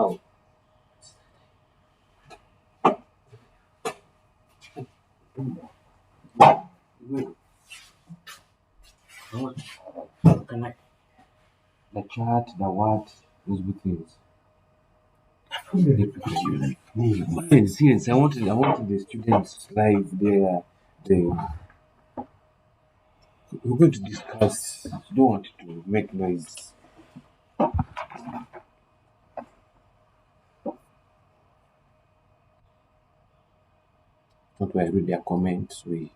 Oh. Can I? The chat, the what, those good things. Yes, I wanted the students live there. We're going to discuss. You don't want to make noise. Not where I read their comments. We.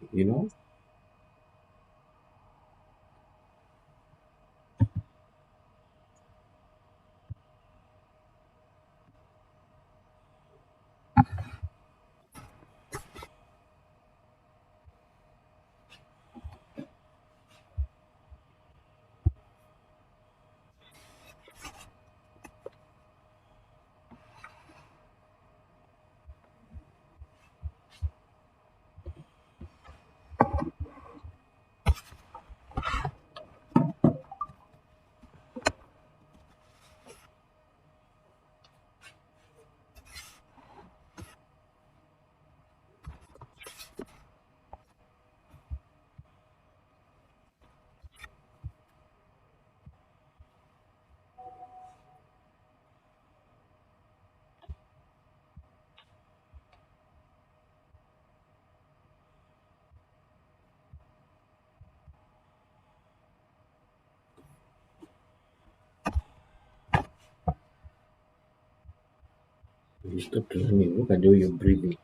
You stop running. Look at the way you're breathing.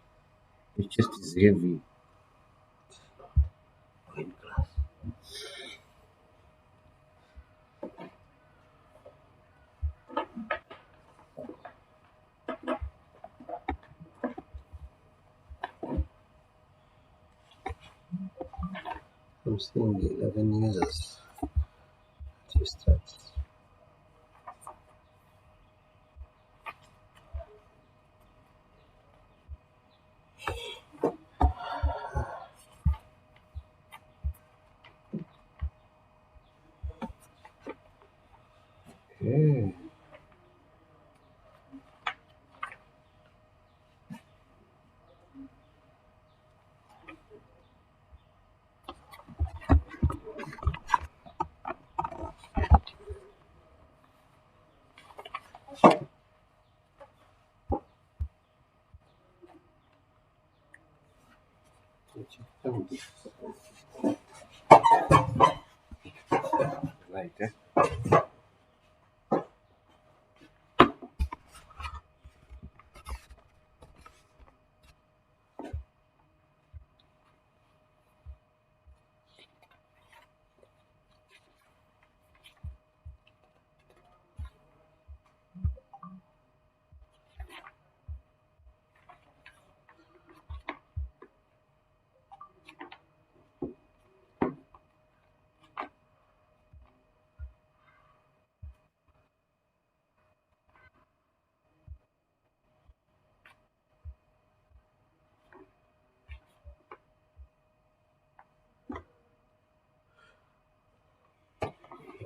Your chest is heavy. I'm seeing 11 users. To start. Okay. Right, eh?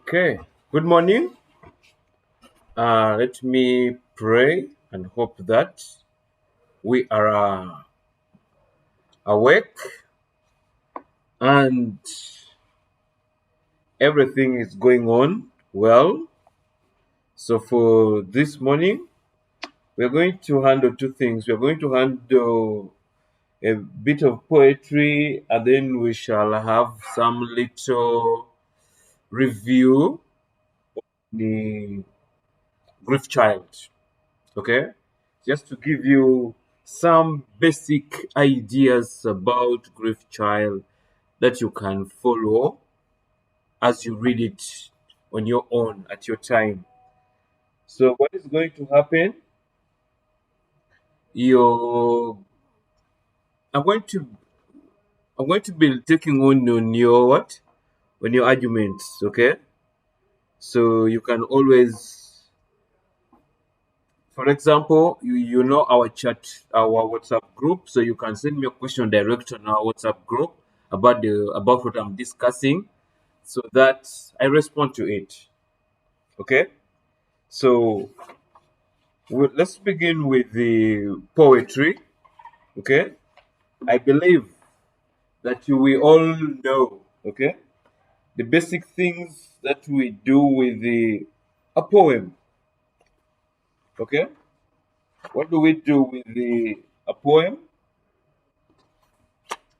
Okay. Good morning. Let me pray and hope that we are awake and everything is going on well. So for this morning, we're going to handle two things. We're going to handle a bit of poetry, and then we shall have some little review the grief child. Okay, just to give you some basic ideas about grief child that you can follow as you read it on your own at your time. So what is going to happen? You, I'm going to I'm going to be taking on your what? On your arguments, okay? So you can always, for example, you know our chat, our WhatsApp group, so you can send me a question direct on our WhatsApp group about what I'm discussing, so that I respond to it. Okay? So Well, let's begin with the poetry. Okay, I believe that you will all know. Okay, the basic things that we do with the a poem. Okay, what do we do with the a poem?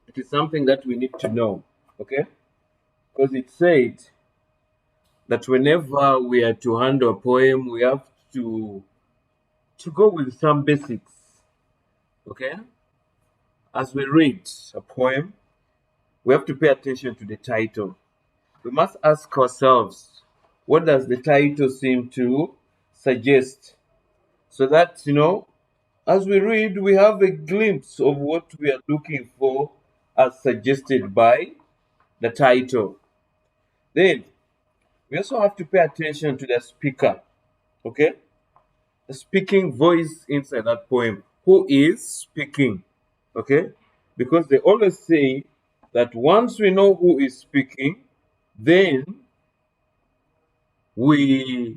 It is something that we need to know. Okay, because it said that whenever we are to handle a poem, we have to go with some basics. Okay, as we read a poem, we have to pay attention to the title. We must ask ourselves, what does the title seem to suggest? So that, as we read, we have a glimpse of what we are looking for as suggested by the title. Then, we also have to pay attention to the speaker, okay? The speaking voice inside that poem. Who is speaking, okay? Because they always say that once we know who is speaking, then we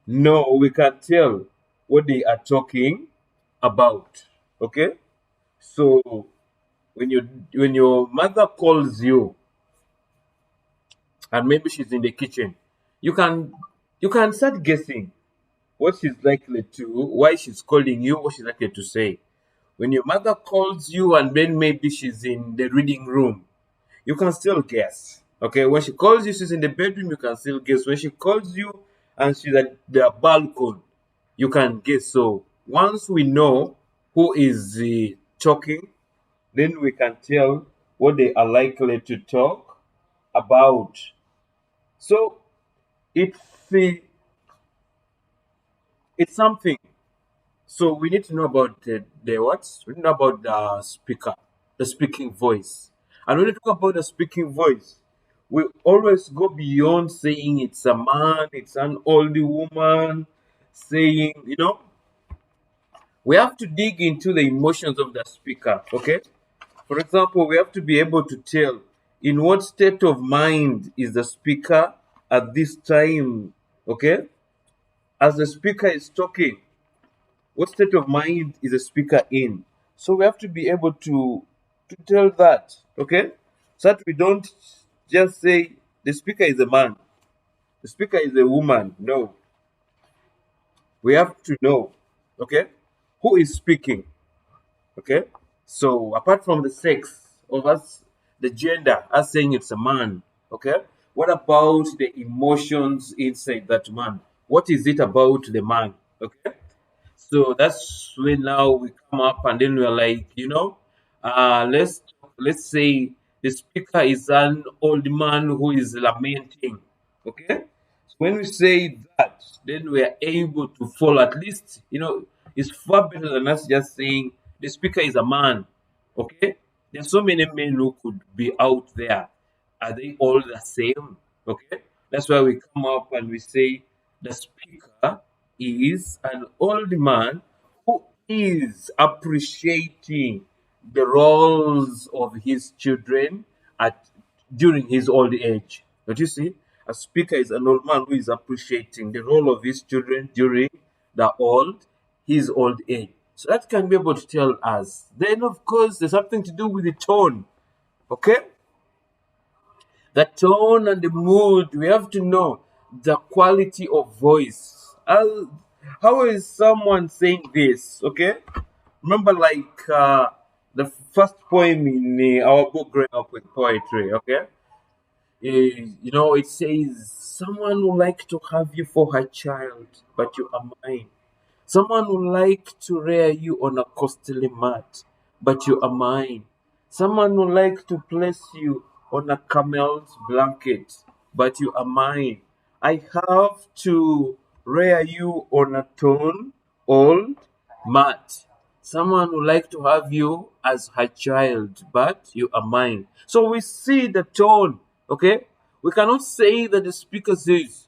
know, we can tell what they are talking about. Okay? So when your mother calls you and maybe she's in the kitchen, you can you can start guessing what she's likely to, why she's calling you, what she's likely to say. When your mother calls you and then maybe she's in the reading room, you can still guess. Okay, when she calls you, she's in the bedroom, you can still guess. When she calls you and she's at the balcony, you can guess. So once we know who is talking, then we can tell what they are likely to talk about. So it's the it's something. So we need to know about the what? We need to know about the speaker, the speaking voice. And when we talk about the speaking voice, we always go beyond saying it's a man, it's an old woman, saying, we have to dig into the emotions of the speaker, okay? For example, we have to be able to tell in what state of mind is the speaker at this time, okay? As the speaker is talking, what state of mind is the speaker in? So we have to be able to tell that, okay? So that we don't just say the speaker is a man, the speaker is a woman. No, we have to know, okay, who is speaking, okay? So apart from the sex of us, the gender, us saying it's a man, okay? What about the emotions inside that man? What is it about the man? Okay? So that's when now we come up and then we're like, let's say the speaker is an old man who is lamenting. Okay? So when we say that, then we are able to follow at least, it's far better than us just saying the speaker is a man. Okay? There's so many men who could be out there. Are they all the same? Okay? That's why we come up and we say the speaker is an old man who is appreciating the roles of his children at during his old age. Don't you see? A speaker is an old man who is appreciating the role of his children during his old age. So that can be able to tell us. Then, of course, there's something to do with the tone. Okay? The tone and the mood, we have to know the quality of voice. How is someone saying this? Okay? Remember, like the first poem in our book, Growing Up with Poetry, okay? It says, someone would like to have you for her child, but you are mine. Someone would like to rear you on a costly mat, but you are mine. Someone would like to place you on a camel's blanket, but you are mine. I have to rear you on a torn old mat. Someone would like to have you as her child, but you are mine. So we see the tone, okay? We cannot say that the speaker says,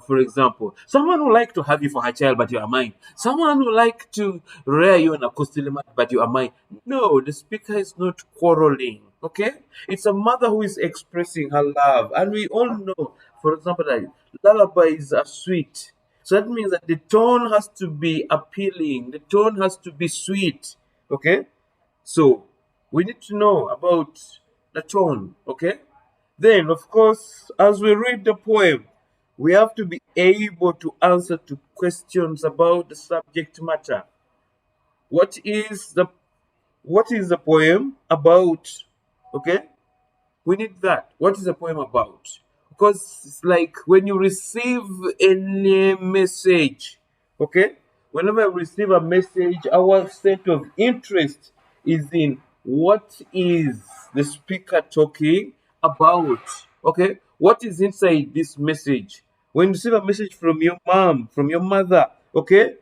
for example, someone would like to have you for her child, but you are mine. Someone would like to rear you in a costume, but you are mine. No, the speaker is not quarreling. Okay, it's a mother who is expressing her love, and we all know, for example, that lullabies are sweet, So that means that the tone has to be appealing, the tone has to be sweet. Okay? So we need to know about the tone. Okay? Then, of course, as we read the poem, we have to be able to answer to questions about the subject matter. What is the poem about? Okay? We need that. What is the poem about? Because it's like when you receive any message, okay? Whenever we receive a message, our set of interest is in what is the speaker talking about, okay? What is inside this message? When you receive a message from your mom, from your mother, okay?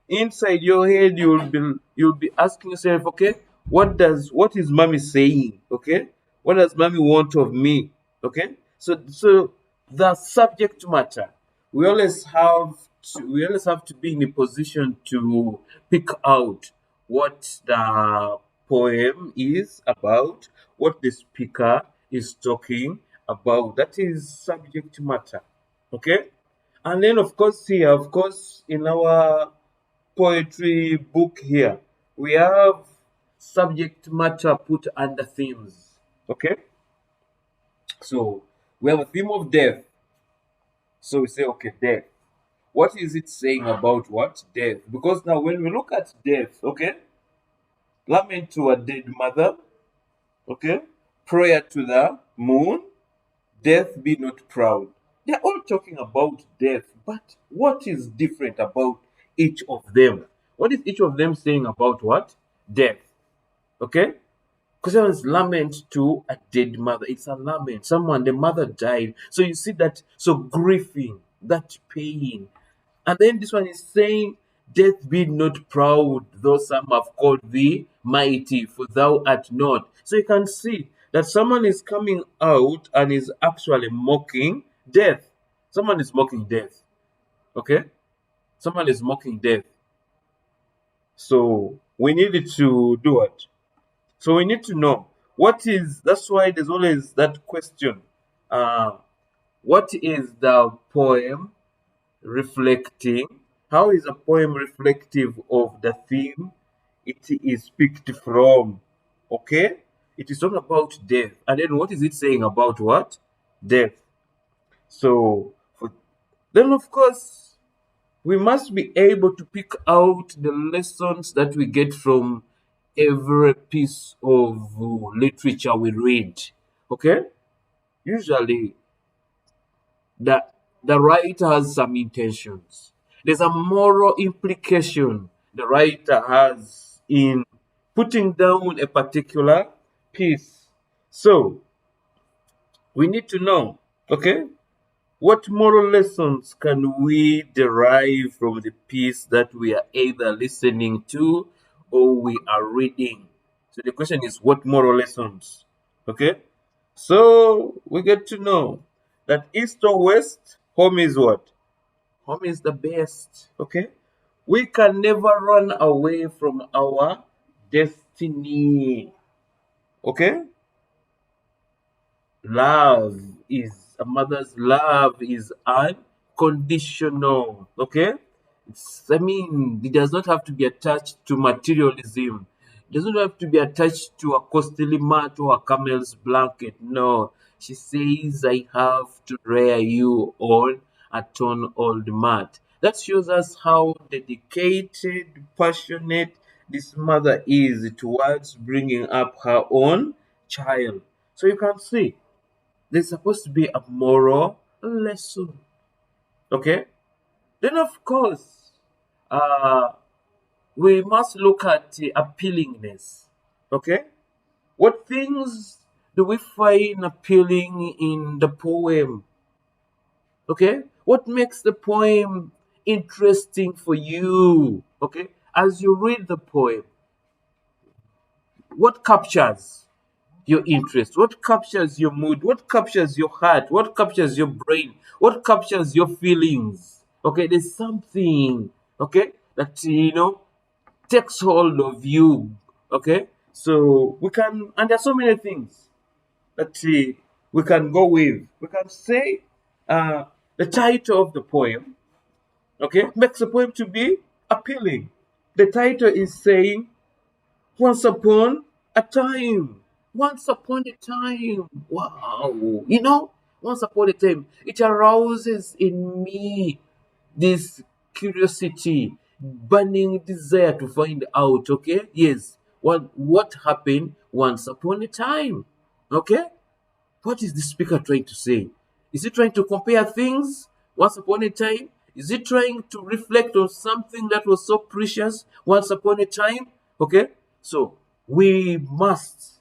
Inside your head, you'll be asking yourself, okay, what is mommy saying? Okay, what does mommy want of me? Okay, so the subject matter, we always have to be in a position to pick out what the poem is about, what the speaker is talking about. That is subject matter. Okay, and then of course in our poetry book here, we have subject matter put under themes. Okay, so we have a theme of death. So we say, okay, death. What is it saying about what? Death. Because now when we look at death, okay, lament to a dead mother, okay, prayer to the moon, death be not proud. They're all talking about death, but what is different about each of them? What is each of them saying about what? Death. Okay? Because it's lament to a dead mother. It's a lament. The mother died. So you see that, so grieving, that pain. And then this one is saying, death be not proud, though some have called thee mighty, for thou art not. So you can see that someone is coming out and is actually mocking death. Someone is mocking death. Okay? Someone is mocking death. So we needed to do what? So we need to know that's why there's always that question. Uh, what is the poem reflecting? How is a poem reflective of the theme it is picked from? Okay? It is talking about death. And then what is it saying about what? Death. So, then of course, we must be able to pick out the lessons that we get from every piece of literature we read. Okay? Usually, the, the writer has some intentions. There's a moral implication the writer has in putting down a particular piece. So, we need to know, okay, what moral lessons can we derive from the piece that we are either listening to or we are reading? So the question is, what moral lessons? Okay? So we get to know that east or west, home is what? Home is the best. Okay? We can never run away from our destiny. Okay? Love is a mother's love is unconditional. Okay, it does not have to be attached to materialism. It doesn't have to be attached to a costly mat or a camel's blanket. No, she says, I have to rear you on a torn old mat. That shows us how dedicated, passionate this mother is towards bringing up her own child. So you can see there's supposed to be a moral lesson. Okay? Then, of course, uh, we must look at the appealingness. Okay? What things do we find appealing in the poem? Okay? What makes the poem interesting for you? Okay? As you read the poem, what captures your interest? What captures your mood? What captures your heart? What captures your brain? What captures your feelings? Okay, there's something, okay, that, takes hold of you. Okay, so and there's so many things that we can go with. We can say the title of the poem, Okay, makes the poem to be appealing. The title is saying, Once upon a time. Once upon a time. Wow. Once upon a time. It arouses in me this curiosity, burning desire to find out. Okay? Yes. What happened once upon a time? Okay? What is the speaker trying to say? Is he trying to compare things once upon a time? Is he trying to reflect on something that was so precious once upon a time? Okay, so we must,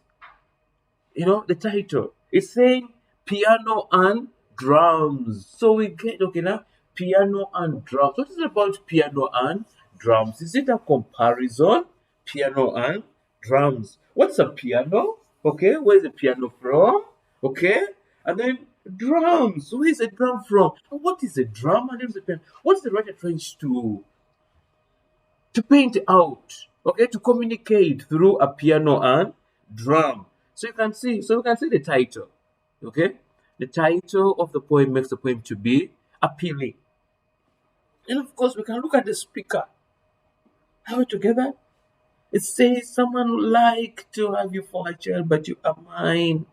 the title is saying piano and drums. So we get, okay, now piano and drums. What is it about piano and drums? Is it a comparison? Piano and drums. What's a piano? Okay, where's the piano from? Okay, and then drums. Where is a drum from? And what is a drum? And then the piano. What's the writer trying to paint out, okay, to communicate through a piano and drum. So you can see the title, okay. The title of the poem makes the poem to be appealing, and of course we can look at the speaker. Are we together? It says someone would like to have you for a child, but you are mine.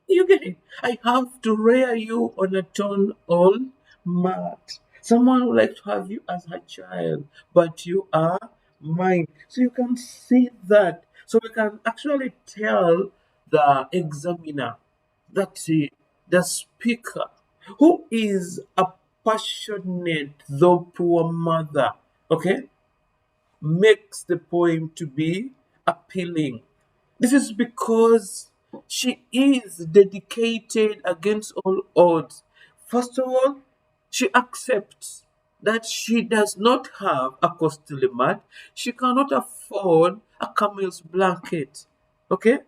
You get it? I have to rear you on a torn old mat. Someone would like to have you as her child, but you are mine. So you can see that. So we can actually tell the examiner, that the speaker, who is a passionate though poor mother, okay, makes the poem to be appealing. This is because she is dedicated against all odds. First of all, she accepts that she does not have a costly mat. She cannot afford a camel's blanket. Okay?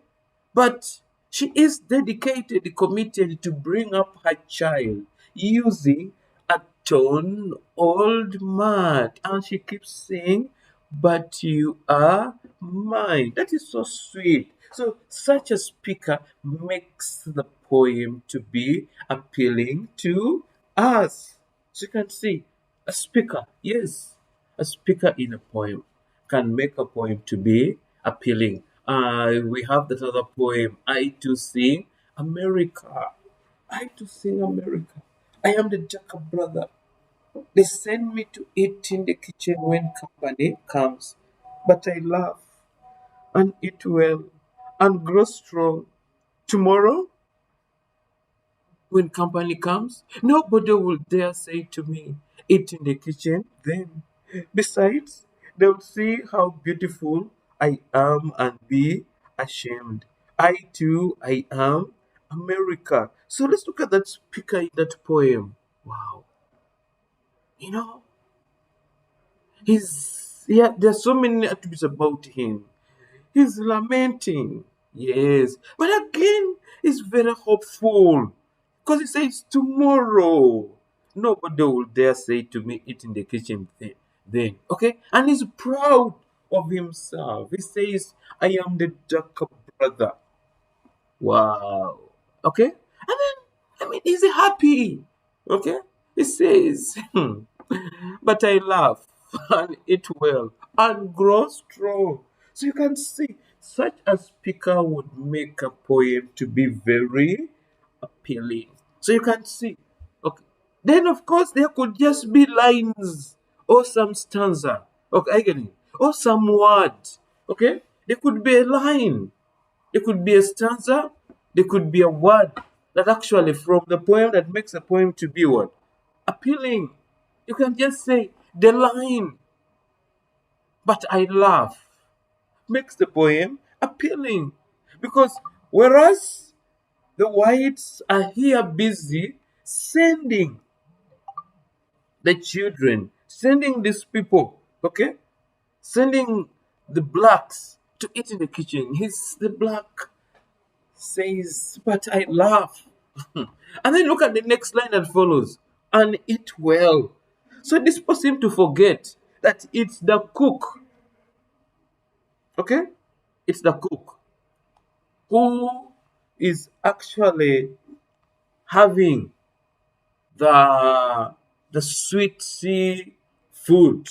But she is dedicated, committed to bring up her child using a torn old mat. And she keeps saying, but you are mine. That is so sweet. So such a speaker makes the poem to be appealing to us. So you can see a speaker, yes, a speaker in a poem can make a poem to be appealing. We have that other poem, I to sing America. I to sing America. I am the Jacob brother. They send me to eat in the kitchen when company comes. But I laugh and eat well and grow strong. Tomorrow, when company comes, nobody will dare say to me, eat in the kitchen then. Besides, they'll see how beautiful I am and be ashamed. I too, I am America. So let's look at that speaker in that poem. Wow. You know, there's so many attributes about him. He's lamenting, yes, but again, he's very hopeful because he says, tomorrow, nobody will dare say to me, eat in the kitchen then. Okay, and he's proud of himself. He says, I am the Jacob brother. Wow. Okay, and then, he's happy. Okay, he says, but I laugh and eat well and grow strong. So you can see, such a speaker would make a poem to be very appealing. So you can see. Okay. Then of course there could just be lines or some stanza. Okay, I get it. Or some words. Okay? There could be a line. There could be a stanza. There could be a word that actually from the poem that makes a poem to be what? Appealing. You can just say the line, but I laugh, makes the poem appealing. Because whereas the whites are here busy sending the children, sending these people, okay, sending the blacks to eat in the kitchen. The black says, but I laugh. And then look at the next line that follows, and eat well. So this person to forget that it's the cook, okay? It's the cook who is actually having the the sweet sea food.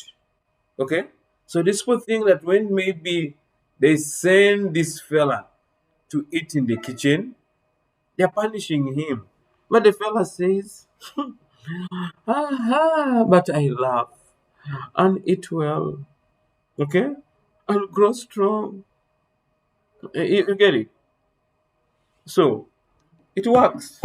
Okay? So these people think that when maybe they send this fella to eat in the kitchen, they're punishing him. But the fella says, aha, but I laugh and eat well. Okay? And grow strong. You get it? So it works.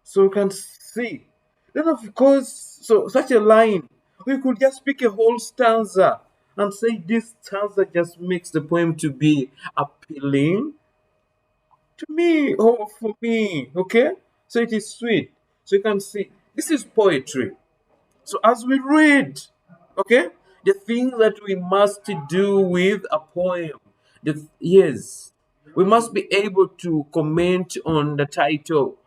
So you can see. Then of course, so such a line, we could just pick a whole stanza and say this stanza just makes the poem to be appealing to me or for me. Okay? So it is sweet. So you can see this is poetry. So as we read, okay, the things that we must do with a poem, yes, we must be able to comment on the title.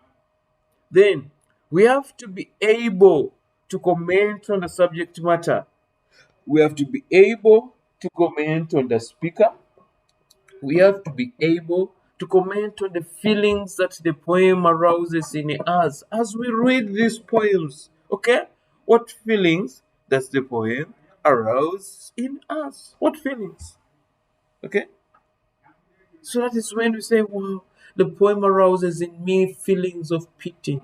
Then we have to be able to comment on the subject matter. We have to be able to comment on the speaker. We have to be able to comment on the feelings that the poem arouses in us as we read these poems. Okay? What feelings does the poem arouse in us? What feelings? Okay? So that is when we say, wow, the poem arouses in me feelings of pity.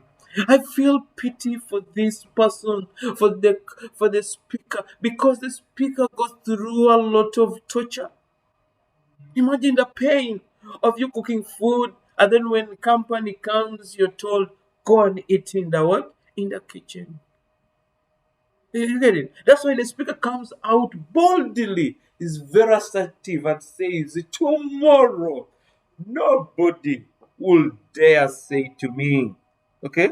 I feel pity for this person, for the speaker, because the speaker goes through a lot of torture. Imagine the pain of you cooking food, and then when company comes, you're told, go and eat in the what? In the kitchen. You get it? That's why the speaker comes out boldly, is very assertive, and says, tomorrow, nobody will dare say to me, okay,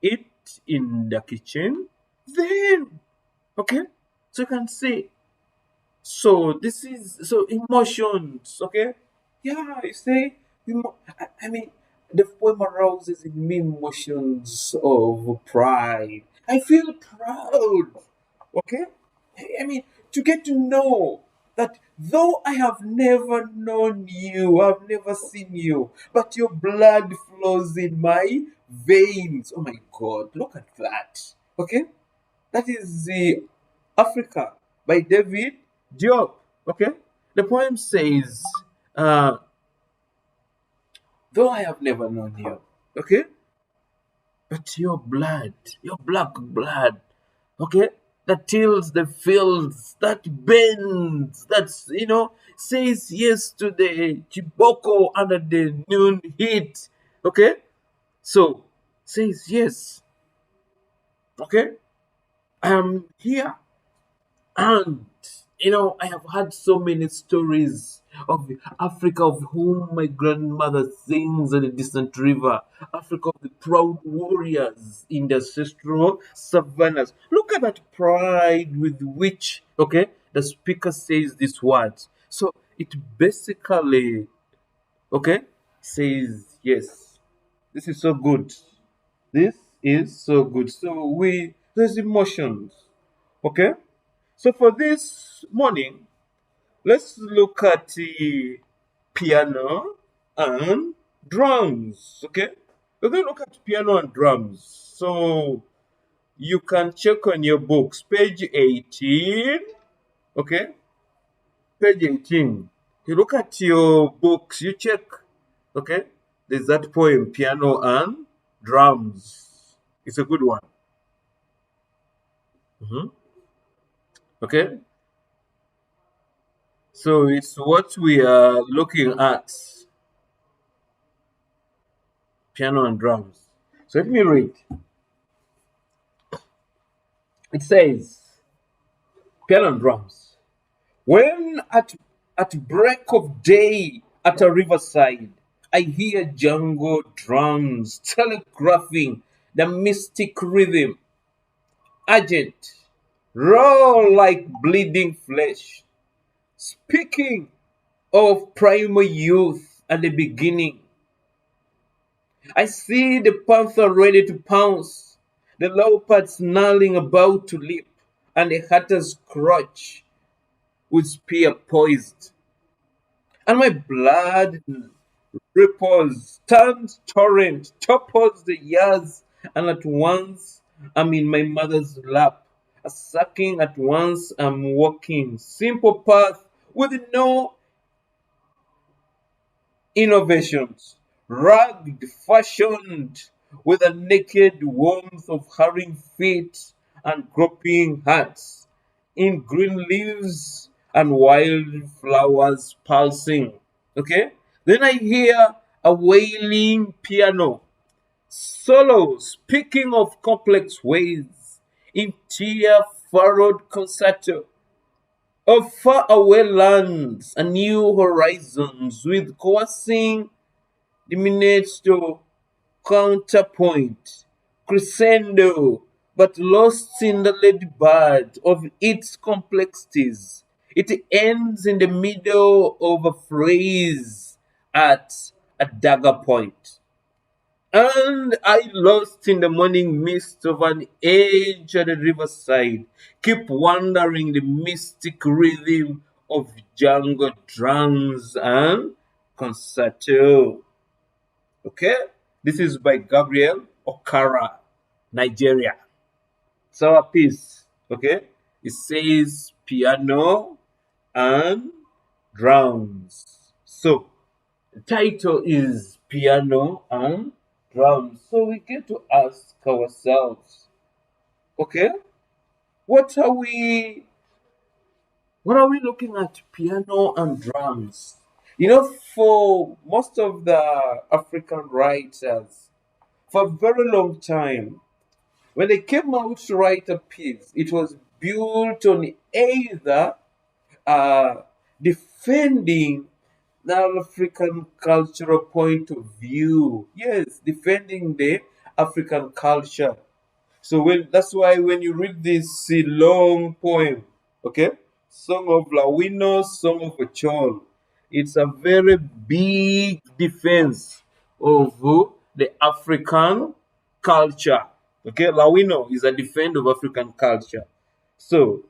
eat in the kitchen, then, okay? So you can say, so this is so emotions, okay? Yeah, you say I mean the poem arouses in me emotions of pride. I feel proud. Okay? I mean to get to know that though I have never known you, I've never seen you, but your blood flows in my veins. Oh my god, look at that. Okay? That is the Africa by David Diop. Okay? The poem says, uh, though I have never known you, okay? But your black blood, okay? That tills the fields, that bends, that's, says yes to the chiboko under the noon heat, okay? So, says yes, okay? I am here. And I have heard so many stories of Africa, of whom my grandmother sings at the distant river. Africa of the proud warriors in the ancestral savannas. Look at that pride with which, okay, the speaker says these words. So it basically, okay, says yes. This is so good. This is so good. So there's emotions. Okay? So for this morning, let's look at the piano and drums. Okay? We're going to look at piano and drums. So you can check on your books, page 18. Okay? Page 18. You look at your books, you check. Okay? There's that poem, Piano and Drums. It's a good one. Mhm. Okay? So it's what we are looking at, piano and drums. So let me read. It says, piano and drums. When at break of day at a riverside, I hear jungle drums telegraphing the mystic rhythm, urgent, raw like bleeding flesh, speaking of primal youth at the beginning. I see the panther ready to pounce, the leopard snarling about to leap, and the hunter's crotch with spear poised. And my blood ripples, turns torrent, topples the years, and at once I'm in my mother's lap. A sucking at once I'm walking. Simple path with no innovations. Rugged, fashioned with a naked warmth of hurrying feet and groping hands. In green leaves and wild flowers pulsing. Okay? Then I hear a wailing piano solo, speaking of complex ways, in tear furrowed concerto of faraway lands and new horizons with coercing diminuendo counterpoint, crescendo, but lost in the ladybird of its complexities. It ends in the middle of a phrase at a dagger point. And I lost in the morning mist of an age at the riverside, keep wandering the mystic rhythm of jungle drums and concerto. Okay? This is by Gabriel Okara, Nigeria. Sour piece. Okay? It says piano and drums. So the title is Piano and Drums. So we get to ask ourselves, okay, what are we what are we looking at piano and drums? For most of the African writers, for a very long time, when they came out to write a piece, it was built on either uh, defending the African cultural point of view. Yes, defending the African culture. So that's why when you read this long poem, okay, Song of Lawino, Song of Ochol, it's a very big defense of the African culture. Okay, Lawino is a defense of African culture. So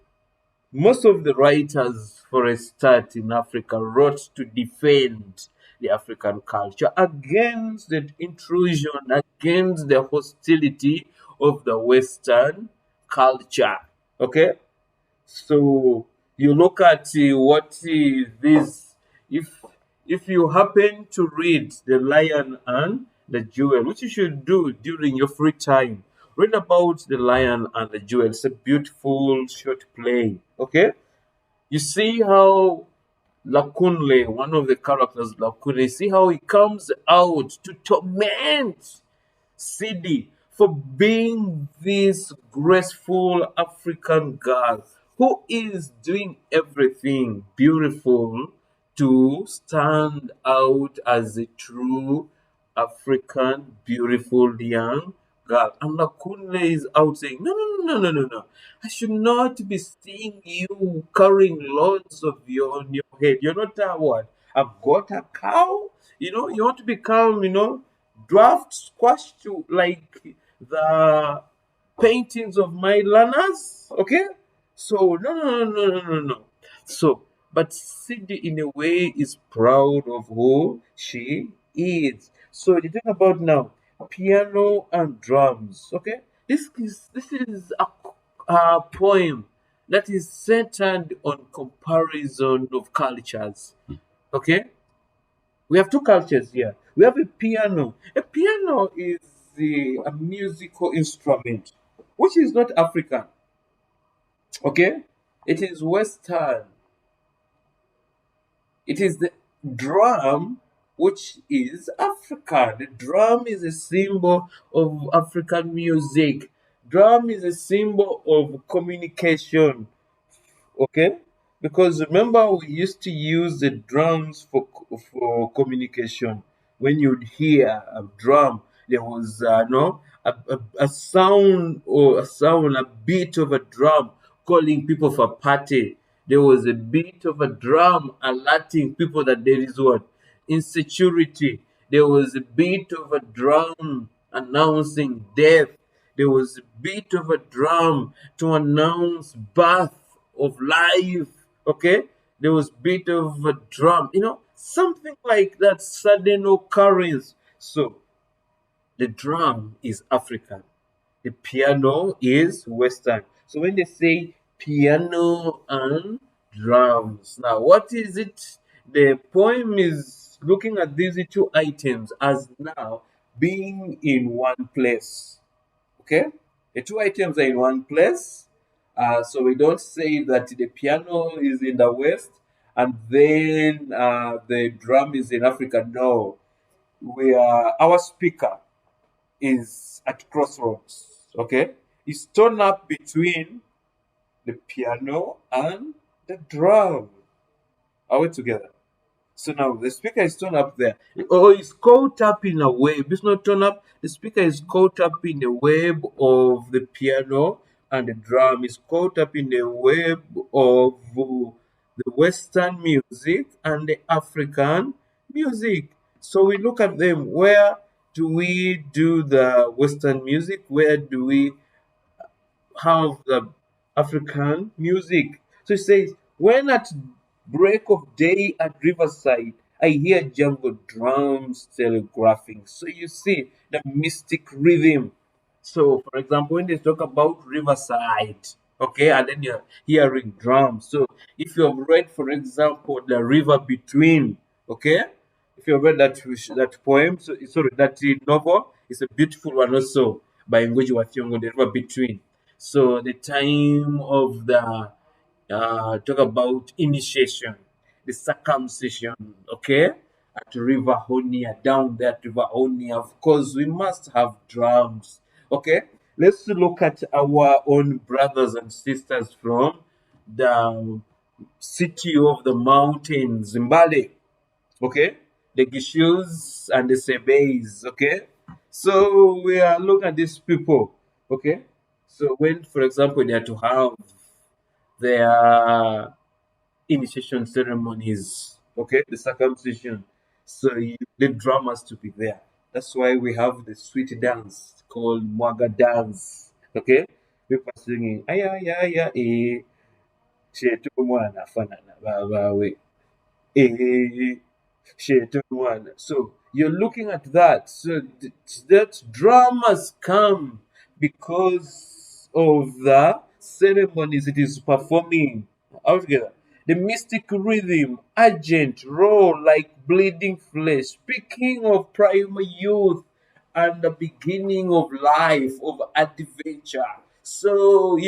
most of the writers, for a start, in Africa wrote to defend the African culture against the intrusion, against the hostility of the Western culture. Okay? So you look at what this, if if you happen to read The Lion and the Jewel, which you should do during your free time, read about The Lion and the Jewel. It's a beautiful short play. Okay, you see how Lakunle, one of the characters, Lakunle, see how he comes out to torment Sidi for being this graceful African girl who is doing everything beautiful to stand out as a true African beautiful young girl. And Lakunle is out saying, no, no, no, no, no, no, no. I should not be seeing you carrying loads of your on your head. You're not a what? I've got a cow. You want to become, draft squash to like the paintings of my learners. Okay? So no no no no no no no. So but Cindy in a way is proud of who she is. So the thing about now, piano and drums. Okay? This is a poem that is centered on comparison of cultures. Okay? We have two cultures here. We have a piano. A piano is a musical instrument, which is not African. Okay, it is Western. It is the drum, which is African. The drum is a symbol of African music. Drum is a symbol of communication. Okay, because remember we used to use the drums for communication. When you'd hear a drum, there was no a sound, or a beat of a drum calling people for party. There was a beat of a drum alerting people that there is what insecurity. There was a beat of a drum announcing death. There was a beat of a drum to announce birth of life. Okay, there was beat of a drum. Something like that sudden occurrence. So the drum is African. The piano is Western. So when they say piano and drums, now what is it? The poem is looking at these two items as now being in one place. Okay, the two items are in one place. So we don't say that the piano is in the West and then the drum is in Africa. No, we are our speaker is at crossroads. Okay, it's torn up between the piano and the drum. Are we together? So now the speaker is turned up there. Or it's caught up in a web. It's not turned up. The speaker is caught up in the web of the piano, and the drum is caught up in the web of the Western music and the African music. So we look at them. Where do we do the Western music? Where do we have the African music? So it says, when at break of day at Riverside, I hear jungle drums telegraphing. So you see the mystic rhythm. So, for example, when they talk about Riverside, okay, and then you're hearing drums. So, if you have read, for example, The River Between, okay, if you have read that poem, so sorry, that novel, it's a beautiful one also by Ngugi wa Thiong'o, The River Between. So, the time of the talk about initiation, the circumcision, okay, at River Honia, down there at River Honia. Of course, we must have drums, okay. Let's look at our own brothers and sisters from the city of the mountains, Zimbabwe, okay, the Gishus and the Sebeis, okay. So we are looking at these people, okay. So when, for example, they are to have their initiation ceremonies, okay, the circumcision. So the drum has to be there. That's why we have the sweet dance called Mwaga dance, okay. People are singing, aya, aya, aya, shetu mwana fanana babawe, eh, shetu mwana. So you're looking at that. So that drum has come because of the ceremonies it is performing altogether. The mystic rhythm, urgent, raw, like bleeding flesh, speaking of primal youth and the beginning of life, of adventure. So,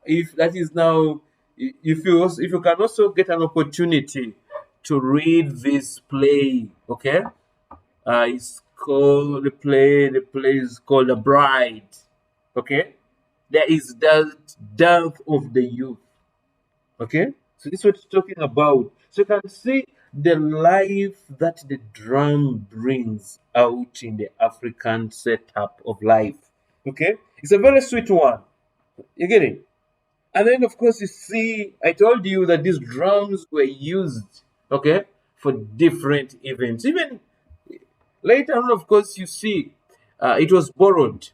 if that is now, if you can also get an opportunity to read this play, okay, it's called the play is called The Bride, okay. There is that death of the youth, okay. So this is what it's talking about. So you can see the life that the drum brings out in the African setup of life, okay. It's a very sweet one, you get it. And then, of course, you see, I told you that these drums were used, okay, for different events. Even later on, of course, you see, it was borrowed,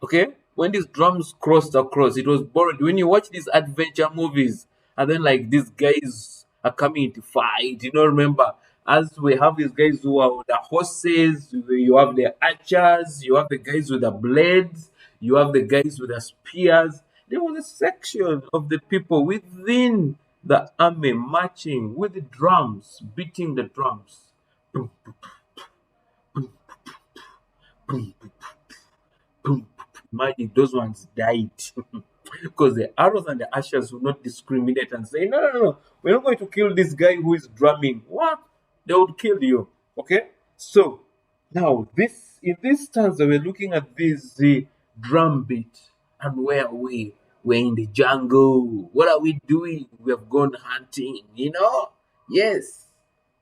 okay. When these drums crossed across, it was borrowed. When you watch these adventure movies, and then like these guys are coming to fight, remember, as we have these guys who are with the horses, you have the archers, you have the guys with the blades, you have the guys with the spears. There was a section of the people within the army marching with the drums, beating the drums. Boom, boom, boom, boom, boom, boom. Imagine those ones died because the arrows and the archers will not discriminate and say, no, no, no, no, we're not going to kill this guy who is drumming. What? They would kill you. Okay? So now this in this stanza we're looking at this drum beat, and where are we? We're in the jungle. What are we doing? We have gone hunting, Yes.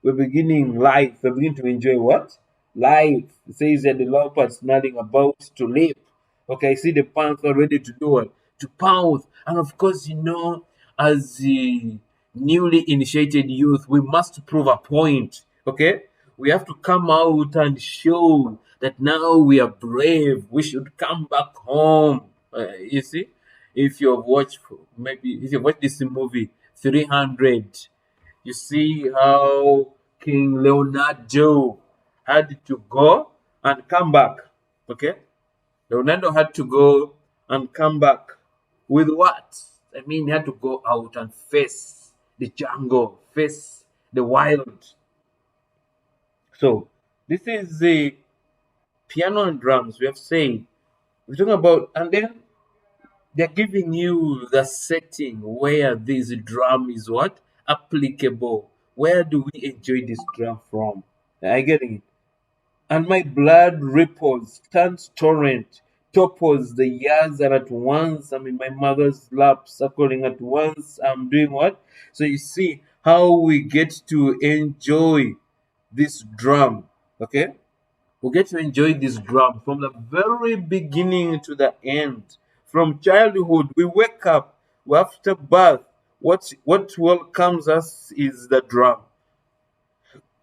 We're beginning life. We're beginning to enjoy what? Life. It says that the leopard's nothing about to leap. Okay, I see the panther ready to do it, to pounce. And of course, as the newly initiated youth, we must prove a point. Okay, we have to come out and show that now we are brave. We should come back home. You see, if you've watched maybe if you watched this movie 300, you see how King Leonardo had to go and come back. Okay, Ronaldo had to go and come back with what? I mean, he had to go out and face the jungle, face the wild. So this is the piano and drums we have said. We're talking about, and then they're giving you the setting where this drum is what? Applicable. Where do we enjoy this drum from? I get it. And my blood ripples, turns torrent, topples the years, and at once I'm in my mother's lap, suckling at once. I'm doing what? So you see how we get to enjoy this drum. Okay? We get to enjoy this drum from the very beginning to the end. From childhood, we wake up, we after bath. What welcomes us is the drum.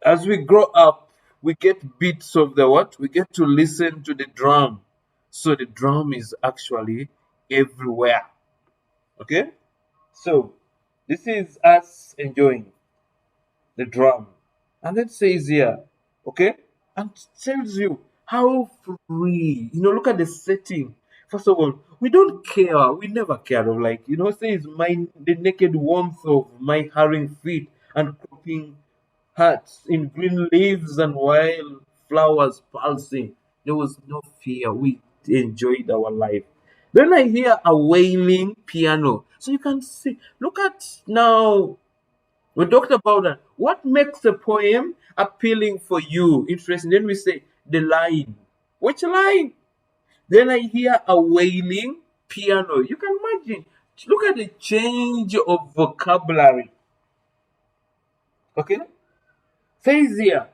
As we grow up, we get bits of the what? We get to listen to the drum. So the drum is actually everywhere. Okay? So this is us enjoying the drum. And it says here, okay? And tells you how free. Look at the setting. First of all, we don't care. We never care of says the naked warmth of my hurrying feet and cropping huts in green leaves and wild flowers pulsing. There was no fear. We enjoyed our life. Then I hear a wailing piano. So you can see, look at now. We talked about that. What makes a poem appealing for you? Interesting. Then we say the line. Which line? Then I hear a wailing piano. You can imagine. Look at the change of vocabulary. Okay? Says here,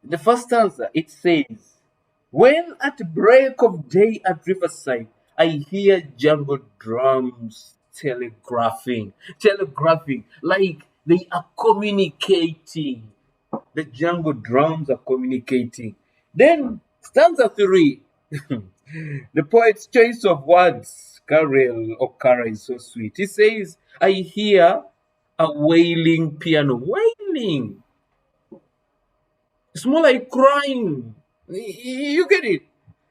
the first stanza, it says, when at break of day at Riverside, I hear jungle drums telegraphing, like they are communicating. The jungle drums are communicating. Then, stanza 3, the poet's choice of words, Gabriel Okara is so sweet. He says, I hear a wailing piano. Wailing. It's more like crying. You get it?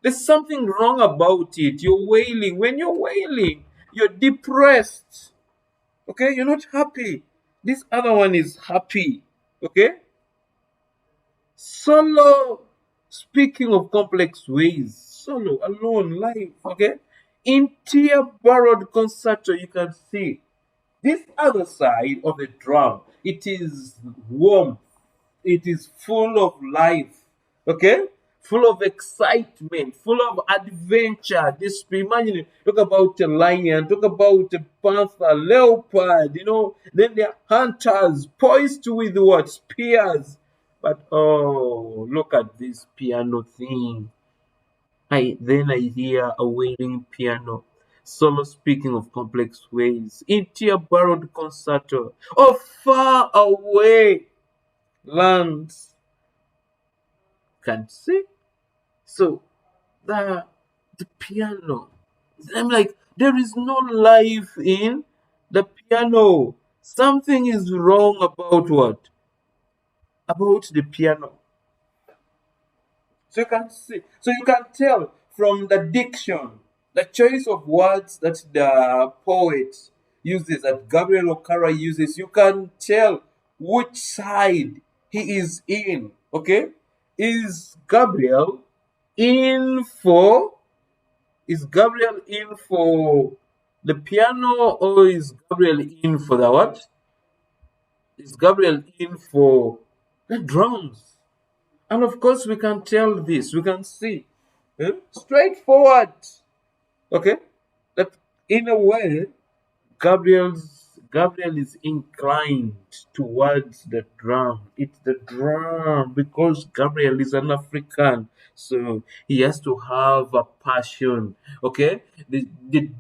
There's something wrong about it. You're wailing. When you're wailing, you're depressed. Okay? You're not happy. This other one is happy. Okay? Solo. Speaking of complex ways, solo, alone, life. Okay? In tear borrowed concerto, you can see this other side of the drum. It is warm. It is full of life, okay? Full of excitement, full of adventure. This imagine, talk about a lion, talk about a panther, leopard, then they're hunters, poised with what? Spears. But oh, look at this piano thing. I hear a wailing piano. Solo speaking of complex ways. Into a borrowed concerto. Oh, far away lands can see. So the piano. I'm like, there is no life in the piano. Something is wrong about what? About the piano. So you can see, so you can tell from the diction, the choice of words that the poet uses, that Gabriel Okara uses, you can tell which side he is in. Okay? Is Gabriel in for is Gabriel in for the piano, or is Gabriel in for the what? Is Gabriel in for the drums? And of course, we can tell this, we can see straightforward, okay, that in a way, Gabriel is inclined towards the drum. It's the drum because Gabriel is an African, so he has to have a passion. Okay, the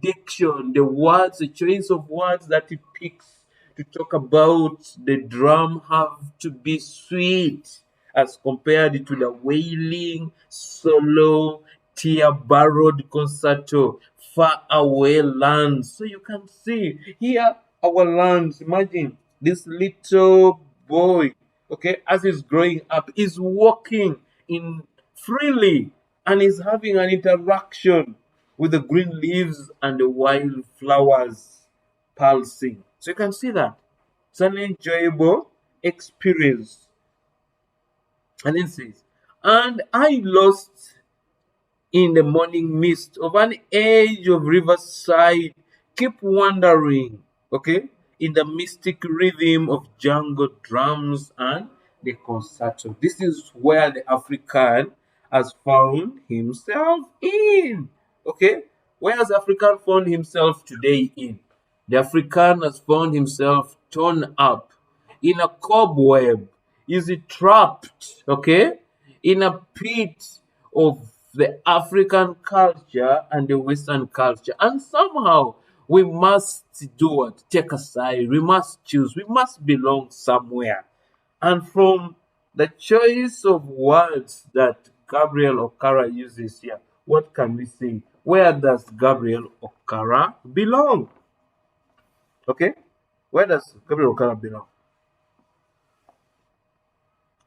diction, the words, the choice of words that he picks to talk about the drum have to be sweet as compared to the wailing solo tear borrowed concerto far away lands. So you can see here our lands. Imagine this little boy, okay, as he's growing up, is walking in freely and is having an interaction with the green leaves and the wild flowers pulsing. So you can see that it's an enjoyable experience. And it says, and I lost in the morning mist of an edge of riverside, keep wandering, okay, in the mystic rhythm of jungle drums and the concerto. This is where the African has found himself in, okay. Where has African found himself today in? The African has found himself torn up in a cobweb. Is he trapped, okay, in a pit of the African culture and the Western culture? And somehow we must do what? Take a side. We must choose. We must belong somewhere. And from the choice of words that Gabriel Okara uses here, what can we say? Where does Gabriel Okara belong? Okay? Where does Gabriel Okara belong?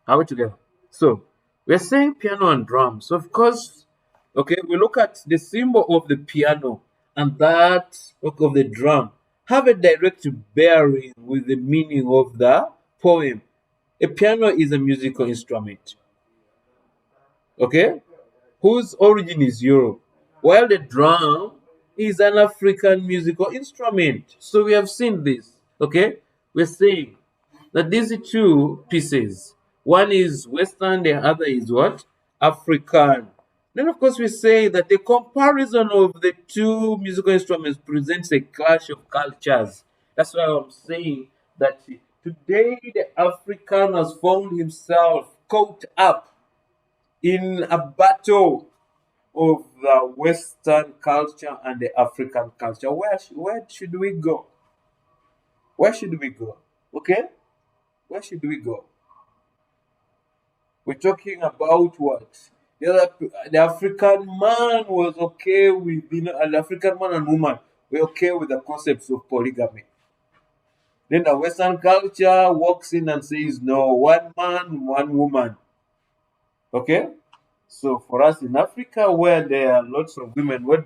Are we together? So, we're saying piano and drums. So of course, okay, we look at the symbol of the piano and that of the drum have a direct bearing with the meaning of the poem. A piano is a musical instrument, okay, whose origin is Europe, while the drum is an African musical instrument. So we have seen this, okay? We're saying that these two pieces, one is Western, the other is what? African. Then, of course, we say that the comparison of the two musical instruments presents a clash of cultures. That's why I'm saying that today the African has found himself caught up in a battle of the Western culture and the African culture. Where should we go? Where should we go? Okay? Where should we go? We're talking about what? The African man was okay with, the African man and woman were okay with the concepts of polygamy. Then the Western culture walks in and says, no, one man, one woman. Okay? So for us in Africa, where there are lots of women, what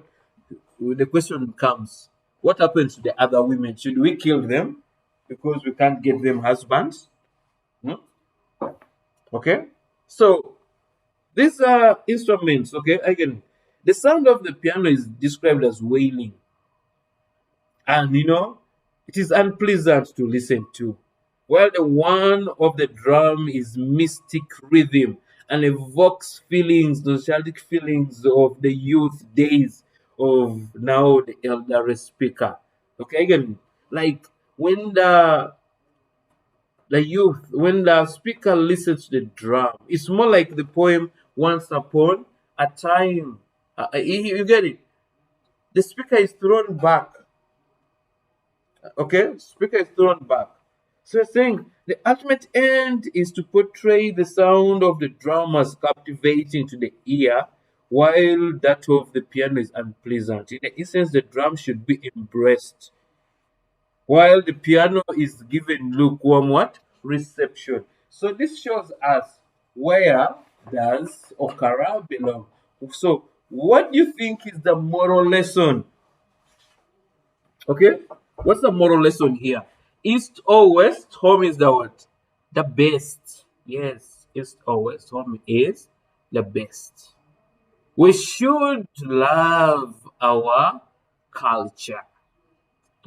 the question comes, what happens to the other women? Should we kill them because we can't get them husbands? Hmm? Okay? So these are instruments, okay? Again, the sound of the piano is described as wailing. And it is unpleasant to listen to. While the one of the drum is mystic rhythm and evokes feelings, nostalgic feelings of the youth days of now the elder speaker. Okay, again, like when the youth, when the speaker listens to the drum, it's more like the poem Once Upon a Time. You get it? The speaker is thrown back. Okay? Speaker is thrown back. So you're saying the ultimate end is to portray the sound of the drum as captivating to the ear, while that of the piano is unpleasant. In the essence, the drum should be embraced, while the piano is given lukewarm what? Reception. So this shows us where does Okara belong. So what do you think is the moral lesson? Okay? What's the moral lesson here? East or west, home is the what? The best. Yes, east or west, home is the best. We should love our culture.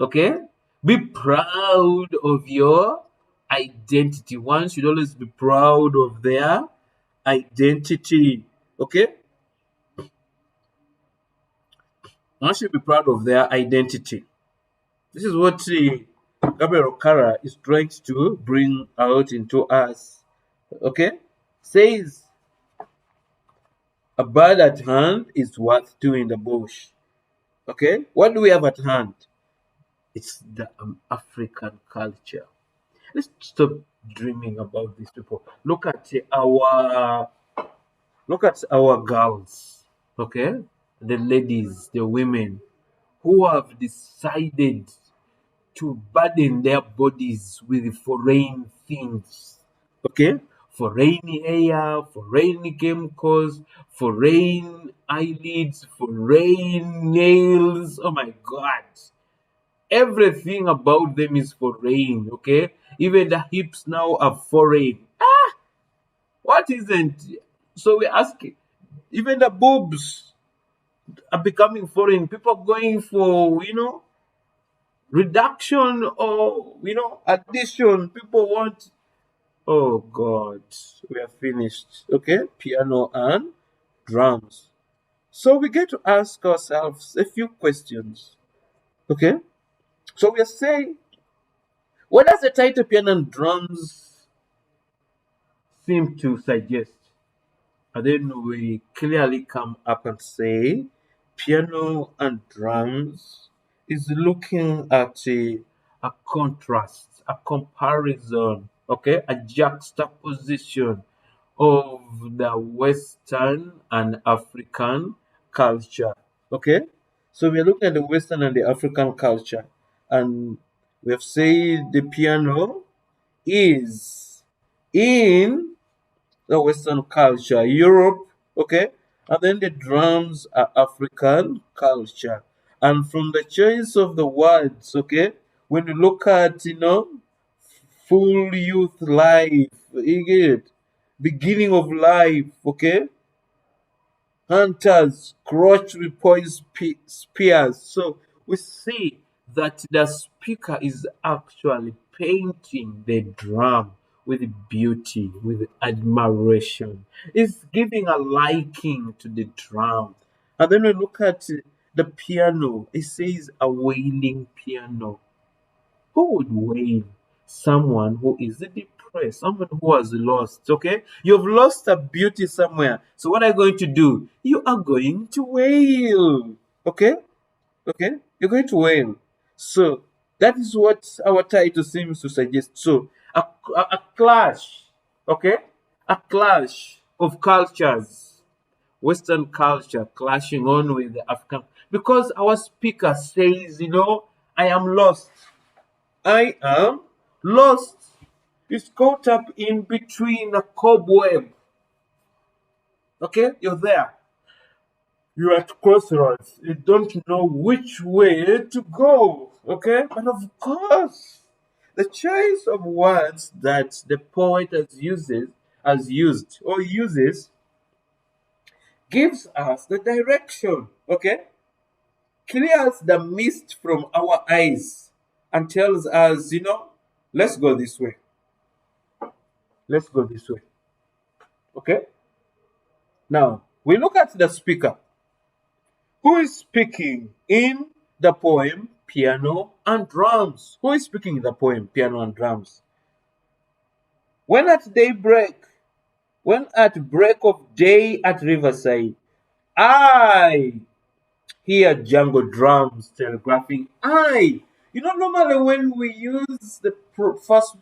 Okay? Be proud of your identity. One should always be proud of their identity. Okay? One should be proud of their identity. This is what Gabriel Okara is trying to bring out into us. Okay? Says a bird at hand is worth two in the bush. Okay? What do we have at hand? It's the African culture. Let's stop dreaming about these people. Look at our girls, okay? The ladies, the women who have decided to burden their bodies with foreign things, okay? for rainy air, for rainy chemicals, for rain eyelids, for rain nails. Oh my God. Everything about them is for rain, okay? Even the hips now are foreign. What isn't? So we ask, even the boobs are becoming foreign. People going for, reduction or, addition. People want, oh God, we are finished. Okay, piano and drums. So we get to ask ourselves a few questions. Okay, so we are saying, what does the title piano and drums seem to suggest? And then we clearly come up and say piano and drums is looking at a contrast, a comparison, okay, a juxtaposition of the Western and African culture. Okay, so we're looking at the Western and the African culture, and we've said the piano is in the Western culture, Europe, okay, and then the drums are African culture. And from the choice of the words, okay, when you look at, full youth life, you get it? Beginning of life, okay, hunters, crotch with poised spears. So we see that the speaker is actually painting the drum with beauty, with admiration. It's giving a liking to the drum. And then we look at the piano. It says a wailing piano. Who would wail? Someone who is depressed, someone who has lost. Okay, you've lost a beauty somewhere. So what are you going to do? You are going to wail. Okay, okay, you're going to wail. So that is what our title seems to suggest. So a clash. Okay, a clash of cultures. Western culture clashing on with the African, because our speaker says, I am lost. I am lost. It's caught up in between a cobweb. Okay, you're there. You're at crossroads. You don't know which way to go. Okay, but of course, the choice of words that the poet has used or uses gives us the direction. Okay, clears the mist from our eyes and tells us, let's go this way. Let's go this way. Okay? Now, we look at the speaker. Who is speaking in the poem Piano and Drums? Who is speaking in the poem Piano and Drums? When at daybreak, when at break of day at Riverside, I hear jungle drums telegraphing I. Normally when we use the first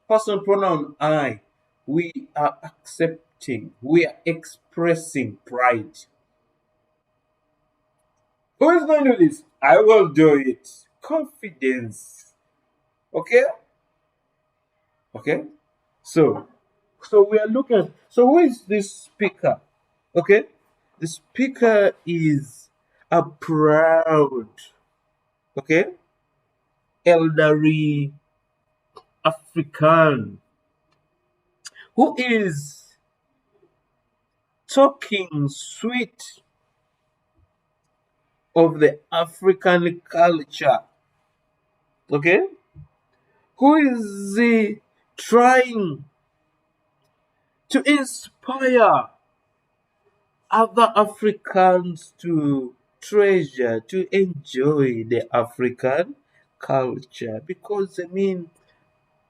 person pronoun I, we are accepting, we are expressing pride. Who is going to do this? I will do it. Confidence. Okay? Okay? So, we are looking at, so who is this speaker? Okay? The speaker is a proud, okay, elderly African who is talking sweet of the African culture. Okay? Who is trying to inspire other Africans to treasure, to enjoy the African culture. Because,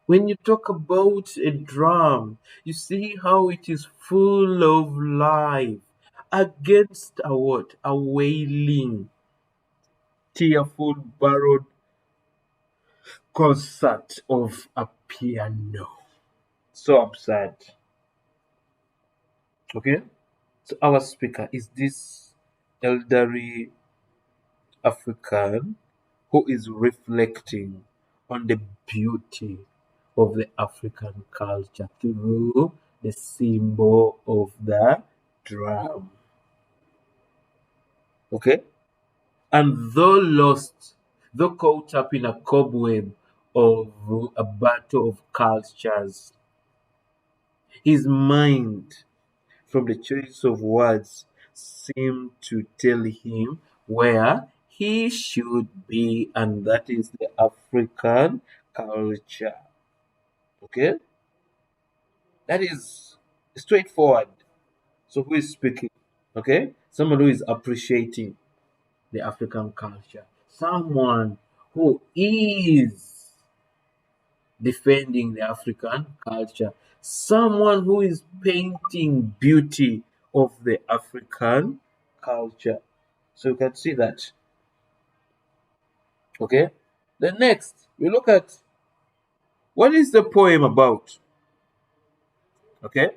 when you talk about a drum, you see how it is full of life against a what? A wailing, tearful, borrowed concert of a piano. So absurd. Okay? So our speaker is this elderly African who is reflecting on the beauty of the African culture through the symbol of the drum. Okay? And though lost, though caught up in a cobweb of a battle of cultures, his mind, from the choice of words, seemed to tell him where he should be, and that is the African culture. Okay? That is straightforward. So, who is speaking? Okay? Someone who is appreciating the African culture. Someone who is defending the African culture. Someone who is painting beauty of the African culture. So you can see that. Okay. The next, we look at what is the poem about. Okay.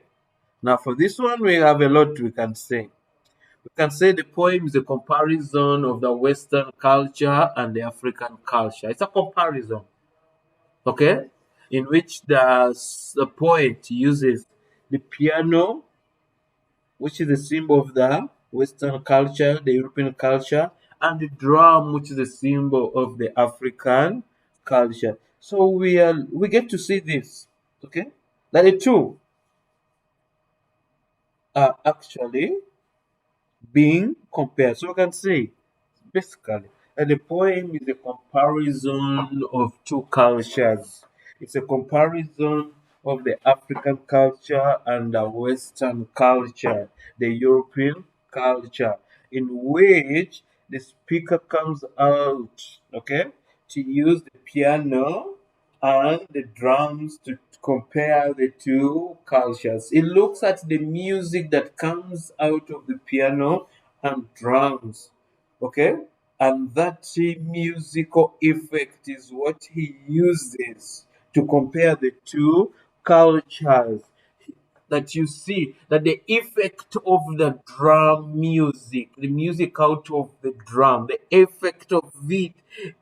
Now for this one, we have a lot we can say. We can say the poem is a comparison of the Western culture and the African culture. It's a comparison. Okay, in which the poet uses the piano, which is a symbol of the Western culture, the European culture, and the drum, which is a symbol of the African culture. So we get to see this, okay, that the two are actually being compared. So we can say basically, and the poem is a comparison of two cultures. It's a comparison of the African culture and the Western culture, the European culture, in which the speaker comes out, okay, to use the piano and the drums to compare the two cultures. It looks at the music that comes out of the piano and drums, okay, and that musical effect is what he uses to compare the two cultures. That you see that the effect of the drum music, the music out of the drum, the effect of it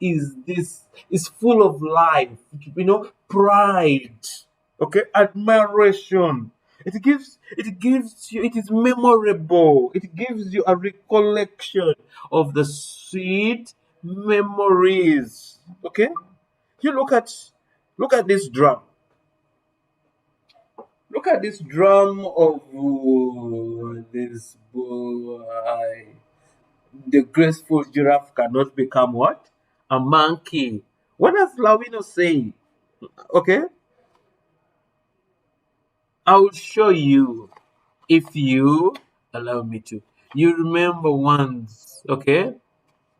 is full of life, pride, okay, admiration. It gives you, it is memorable. It gives you a recollection of the sweet memories. Okay? You look at this drum. Look at this drum of this boy. The graceful giraffe cannot become what? A monkey. What does Lawino say? Okay, I will show you if you allow me to. You remember once, okay?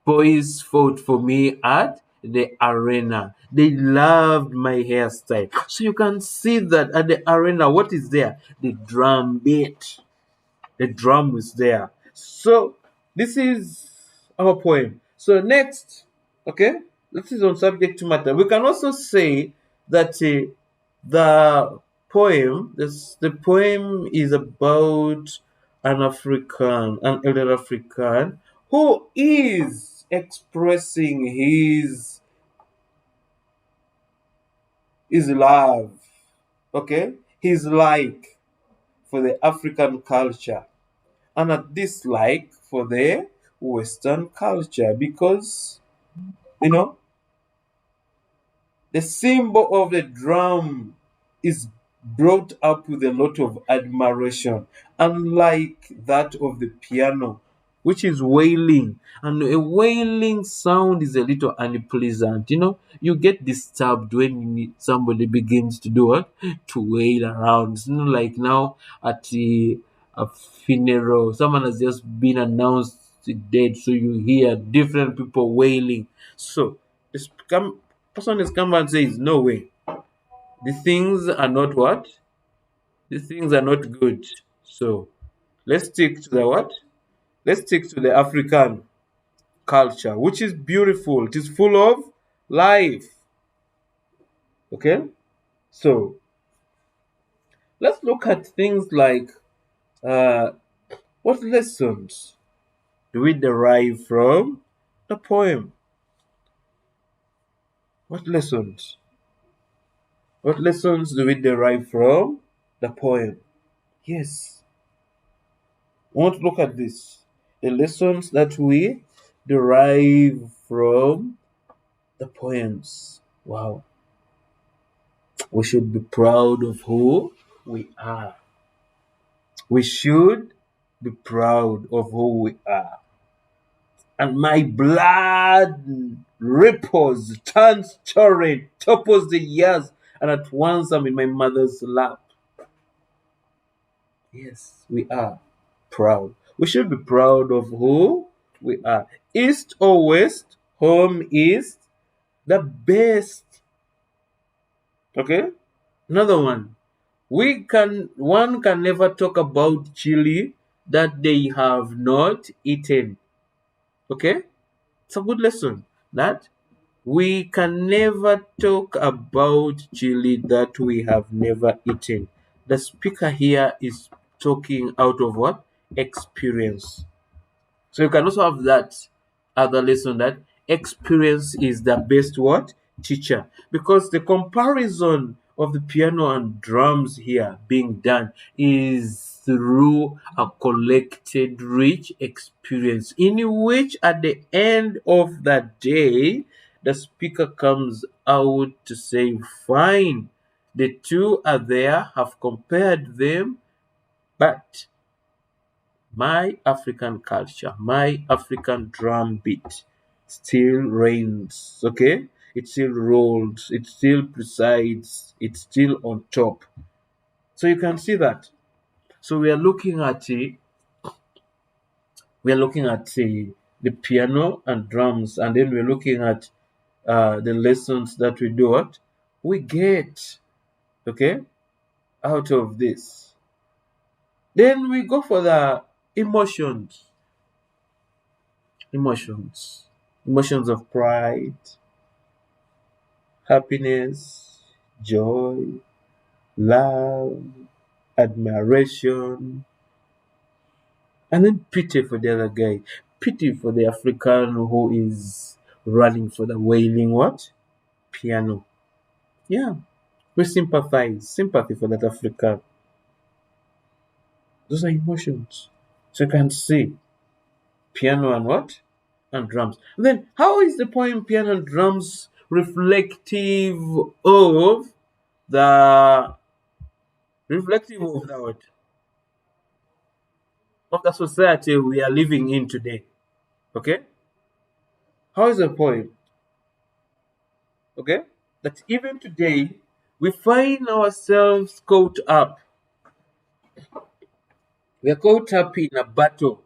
Boys fought for me at the arena. They loved my hairstyle. So you can see that at the arena, what is there? The drum beat. The drum is there. So this is our poem. So next, okay, this is on subject to matter. We can also say that the the poem is about an elder African who is expressing his love, okay, his like for the African culture and a dislike for the Western culture because you know the symbol of the drum is brought up with a lot of admiration, unlike that of the piano, which is wailing. And a wailing sound is a little unpleasant. You get disturbed when somebody begins to do what? To wail around. It's not like now at a funeral, someone has just been announced dead, so you hear different people wailing. So, this person is come and says, no way. These things are not what? These things are not good. So let's stick to the what? Let's stick to the African culture, which is beautiful. It is full of life. Okay? So let's look at things like uh, what lessons do we derive from the poem? What lessons? What lessons do we derive from the poem? Yes. I want to look at this. The lessons that we derive from the poems. Wow. We should be proud of who we are. We should be proud of who we are. And my blood ripples, turns torrent, topples the years, and at once I'm in my mother's lap. Yes, we are proud. We should be proud of who we are. East or west, home is the best. Okay? Another one. One can never talk about chili that they have not eaten. Okay? It's a good lesson. That we can never talk about chili that we have never eaten. The speaker here is talking out of what? Experience. So you can also have that other lesson that experience is the best what? Teacher. Because the comparison of the piano and drums here being done is through a collected rich experience in which at the end of the day the speaker comes out to say fine, the two are there, have compared them, but my African culture, my African drum beat still reigns, okay? It still rolls, it still presides, it's still on top. So you can see that. So we are looking at the piano and drums, and then we're looking at the lessons that we do what we get, okay, out of this. Then we go for the emotions. Emotions. Emotions of pride, happiness, joy, love, admiration, and then pity for the other guy. Pity for the African who is running for the wailing what? Piano. Yeah. We sympathize. Sympathy for that African. Those are emotions. So you can see piano and what? And drums. And then how is the poem Piano and Drums reflective of the what? Of the society we are living in today? Okay? How is the poem? Okay? That even today we find ourselves caught up. We are caught up in a battle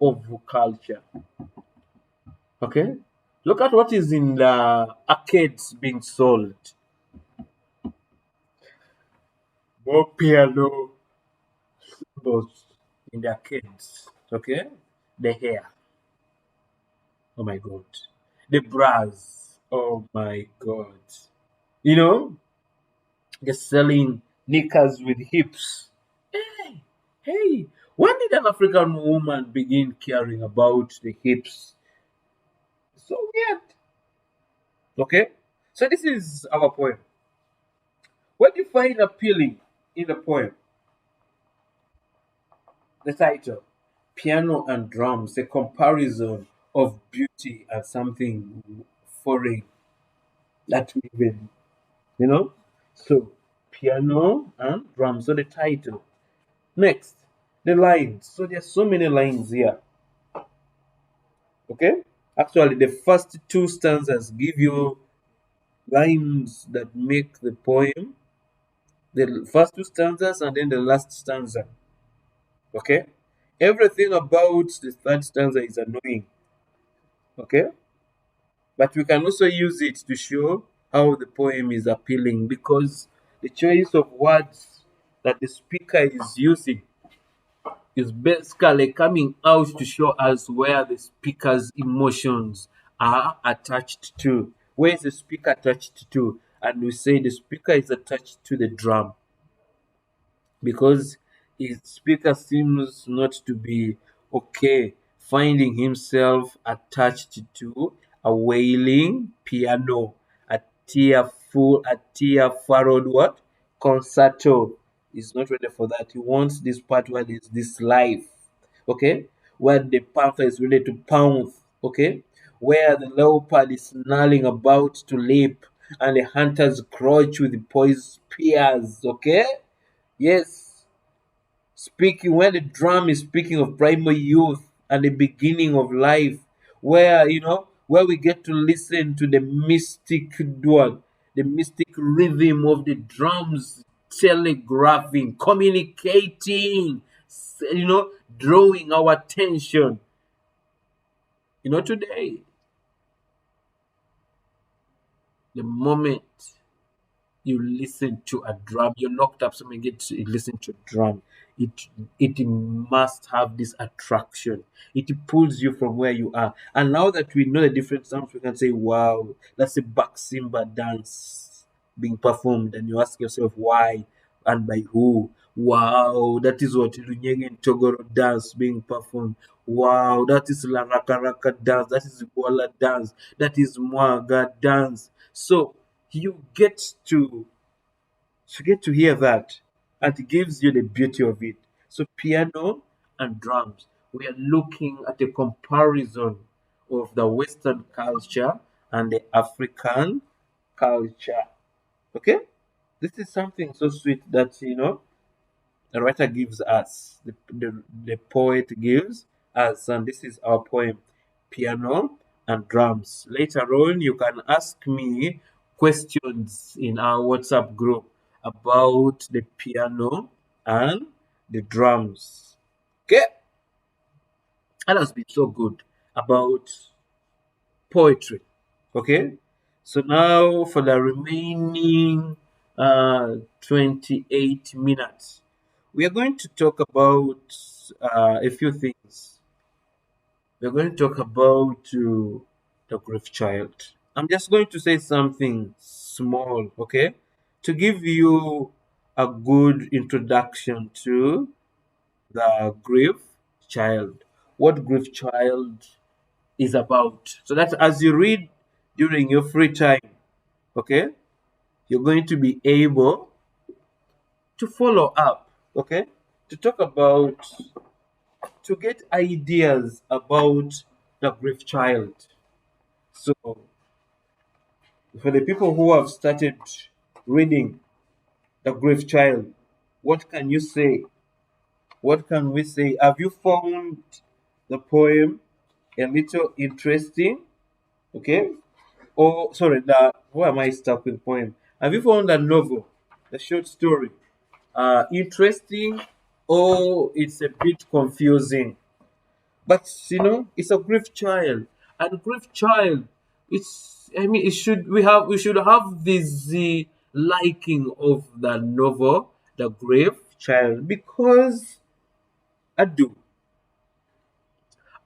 of culture. Okay? Look at what is in the arcades being sold. More piano, both in the arcades. Okay? The hair. Oh my god. The bras. Oh my god. You know, just selling knickers with hips. Hey, hey, when did an African woman begin caring about the hips? So weird. Okay? So this is our poem. What do you find appealing in the poem? The title, Piano and Drums, a comparison of beauty and something foreign that we even, you know? So, piano and drums. So the title. Next, the lines. So there's so many lines here. Okay? Actually, the first two stanzas give you lines that make the poem. The first two stanzas and then the last stanza. Okay? Everything about the third stanza is annoying. Okay? But we can also use it to show how the poem is appealing because the choice of words that the speaker is using is basically coming out to show us where the speaker's emotions are attached to. Where is the speaker attached to? And we say the speaker is attached to the drum because his speaker seems not to be okay finding himself attached to a wailing piano, a tear furrowed what? Concerto. He's not ready for that. He wants this part where there's this life, okay, where the panther is ready to pounce, okay, where the leopard is snarling about to leap, and the hunters crouch with the poised spears, okay. Yes, speaking when the drum is speaking of primal youth and the beginning of life, where where we get to listen to the mystic dual, the mystic rhythm of the drums telegraphing, communicating, drawing our attention. Today, the moment you listen to a drum, you're locked up, someone gets to listen to a drum. It it must have this attraction. It pulls you from where you are. And now that we know the different sounds, we can say, wow, that's a back Simba dance being performed. And you ask yourself why and by who. Wow, that is what Lunyeng Togoro dance being performed. Wow, that is La Raka Raka dance. That is Wala dance. That is Mwaga dance. So you get to hear that, and it gives you the beauty of it. So piano and drums, we are looking at a comparison of the Western culture and the African culture. Okay, this is something so sweet that the writer gives us, the poet gives us, and this is our poem, Piano and Drums. Later on, you can ask me questions in our WhatsApp group about the piano and the drums. Okay? That has been so good about poetry. Okay? So now for the remaining 28 minutes, we are going to talk about a few things. We're going to talk about the grief child. I'm just going to say something small, okay, to give you a good introduction to the grief child, what grief child is about. So that as you read during your free time, okay, you're going to be able to follow up, okay, to talk about, to get ideas about the grief child. So, for the people who have started reading the grief child, what can you say? What can we say? Have you found the poem a little interesting? Okay. Or sorry, why am I stuck with poem? Have you found the novel, the short story, interesting, or it's a bit confusing? But it's a grief child, and grief child, it should we should have this liking of the novel, the grief child, because Adu,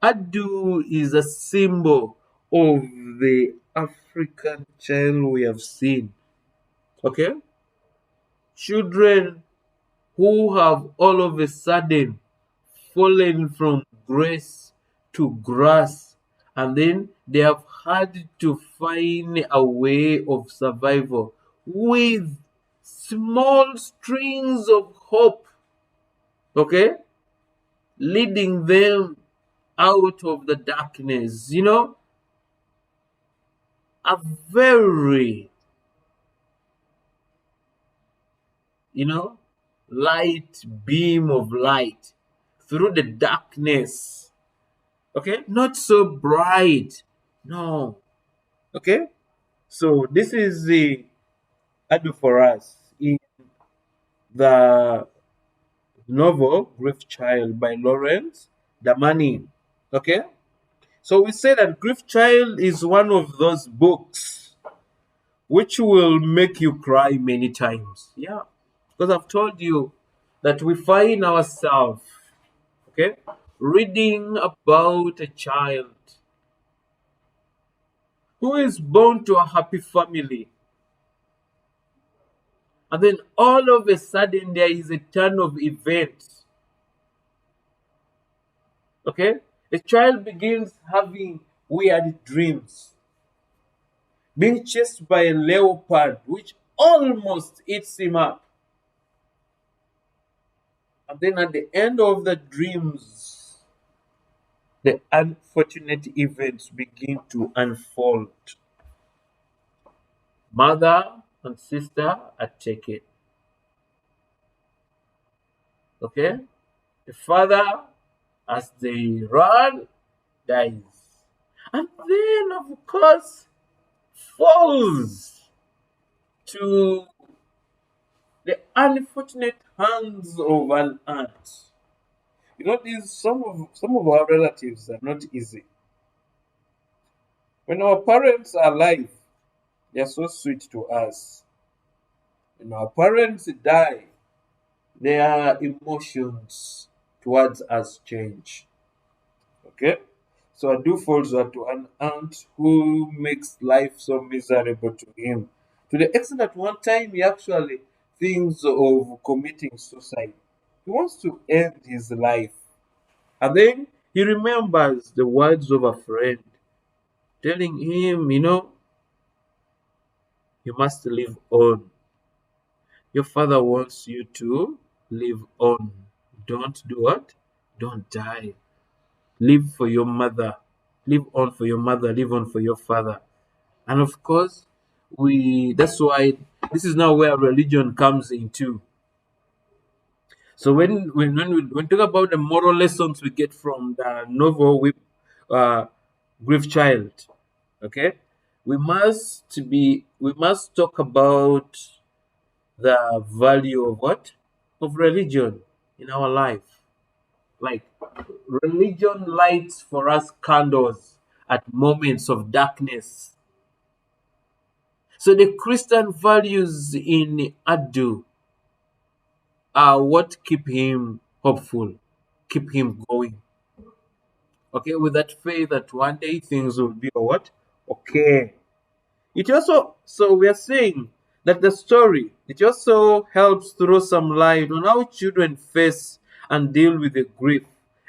Adu is a symbol of the African child we have seen. Okay, children who have all of a sudden fallen from grace to grass, and then they have had to find a way of survival with small strings of hope, okay, leading them out of the darkness. A very, you know, light beam of light through the darkness. Okay, not so bright. No. Okay, so this is the ado for us in the novel Grief Child by Lawrence Damani. Okay, so we say that Grief Child is one of those books which will make you cry many times. Yeah, because I've told you that we find ourselves, okay, reading about a child who is born to a happy family. And then all of a sudden there is a turn of events. Okay? The child begins having weird dreams, being chased by a leopard which almost eats him up. And then at the end of the dreams, the unfortunate events begin to unfold. Mother and sister are taken. Okay? The father, as they run, dies. And then, of course, falls to the unfortunate hands of an aunt. You know, these some of our relatives are not easy. When our parents are alive, they are so sweet to us. When our parents die, their emotions towards us change. Okay? So I do fall to an aunt who makes life so miserable to him. To the extent that one time he actually thinks of committing suicide. He wants to end his life. And then he remembers the words of a friend telling him, you must live on. Your father wants you to live on. Don't do what? Don't die. Live for your mother. Live on for your mother. Live on for your father. And of course, that's why this is now where religion comes into. So when we talk about the moral lessons we get from the novel with uh, Grief Child, okay, we must talk about the value of what? Of religion in our life. Like religion lights for us candles at moments of darkness. So the Christian values in Adu are what keep him hopeful, keep him going. Okay, with that faith that one day things will be what? Okay. It also, so we are saying that the story, it also helps throw some light on how children face and deal with the grief,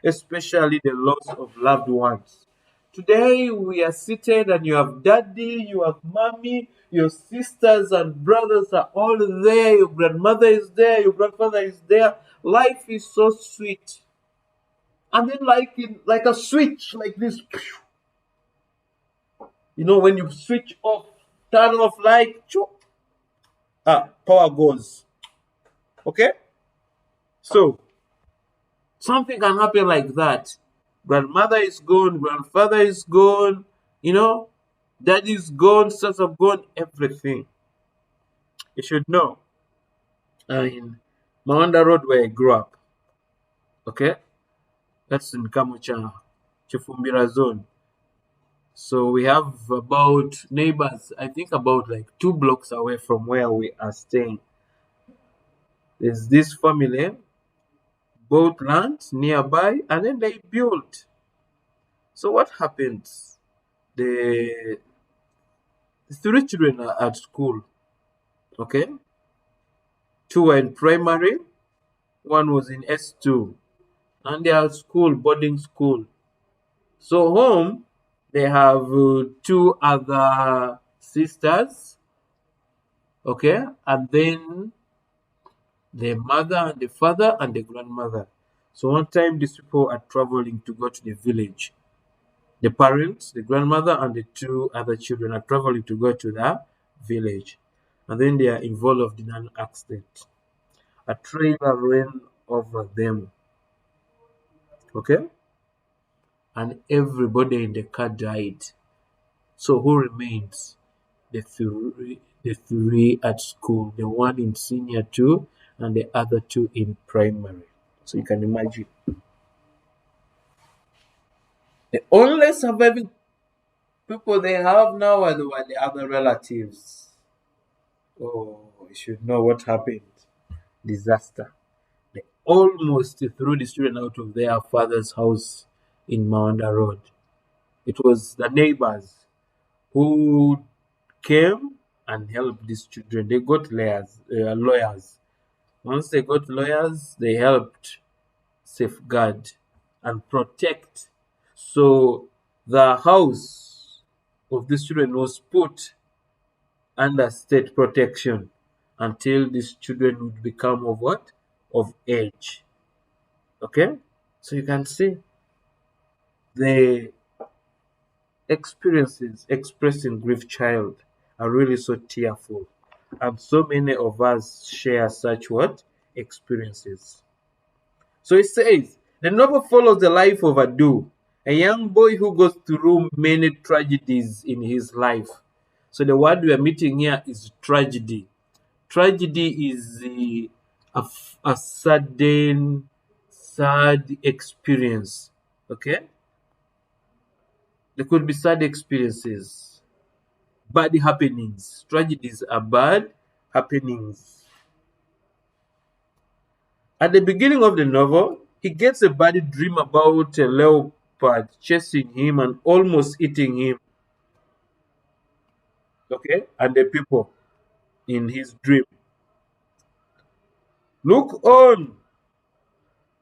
especially the loss of loved ones. Today we are seated and you have daddy, you have mommy, your sisters and brothers are all there, your grandmother is there, your grandfather is there. Life is so sweet. And then like a switch like this, when you switch off, turn off like power goes. Okay? So something can happen like that. Grandmother is gone, grandfather is gone, dad is gone, sons are gone, everything. You should know. In Mawanda Road where I grew up, okay? That's in Kamucha, Chifumbira zone. So we have about neighbors, I think about like 2 blocks away from where we are staying. There's this family bought land nearby and then they built. So what happens? The 3 children are at school. Okay? 2 were in primary, one was in S2. And they are school, boarding school. So home, they have 2 other sisters. Okay? And then the mother and the father and the grandmother. So one time these people are traveling to go to the village. The parents, the grandmother, and the 2 other children are traveling to go to the village. And then they are involved in an accident. A trailer ran over them. Okay? And everybody in the car died. So who remains? The three at school, the one in senior 2 and the other 2 in primary. So you can imagine. The only surviving people they have now are the other relatives. Oh, you should know what happened. Disaster. They almost threw the children out of their father's house in Mawanda Road. It was the neighbors who came and helped these children. They got lawyers. Once they got lawyers, they helped safeguard and protect. So the house of these children was put under state protection until these children would become of what? Of age. Okay? So you can see the experiences expressed in grief child are really so tearful. And so many of us share such what? Experiences. So it says, the novel follows the life of Adu, a young boy who goes through many tragedies in his life. So the word we are meeting here is tragedy. Tragedy is a sudden, sad experience. Okay? There could be sad experiences, bad happenings. Tragedies are bad happenings. At the beginning of the novel, he gets a bad dream about a leopard chasing him and almost eating him. Okay? And the people in his dream. Look on,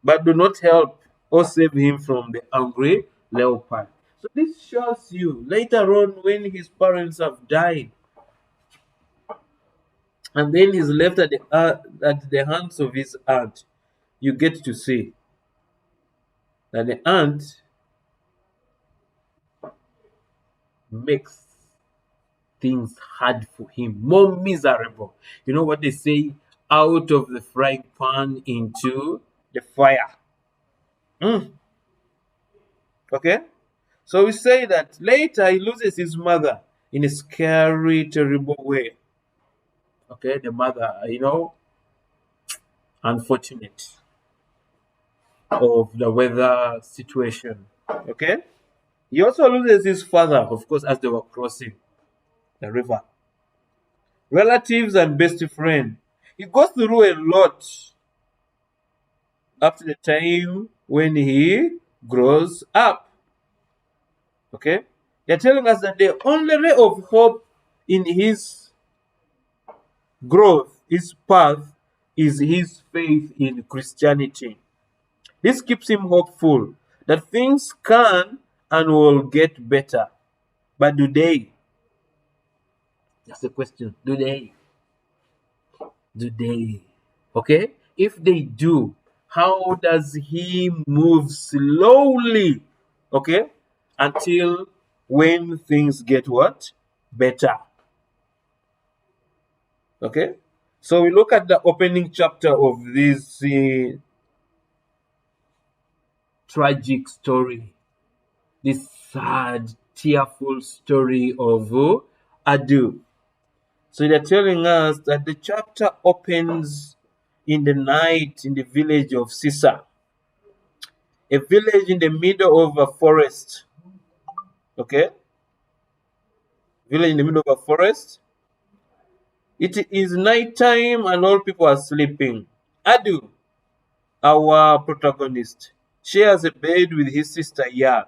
but do not help or save him from the angry leopard. So this shows you later on when his parents have died and then he's left at the hands of his aunt, you get to see that the aunt makes things hard for him, more miserable. You know what they say? Out of the frying pan into the fire. Mm, okay? So we say that later he loses his mother in a scary, terrible way. Okay, the mother, unfortunate of the weather situation. Okay, he also loses his father, of course, as they were crossing the river. Relatives and best friend. He goes through a lot after the time when he grows up. Okay, they're telling us that the only ray of hope in his growth, his path, is his faith in Christianity. This keeps him hopeful that things can and will get better. But do they? That's the question. Do they? Do they? Okay? If they do, how does he move slowly? Okay? Until when things get what? Better. Okay? So we look at the opening chapter of this tragic story, this sad, tearful story of Adu. So they're telling us that the chapter opens in the night in the village of Sisa, a village in the middle of a forest. Okay? Village in the middle of a forest. It is nighttime and all people are sleeping. Adu, our protagonist, shares a bed with his sister Ya.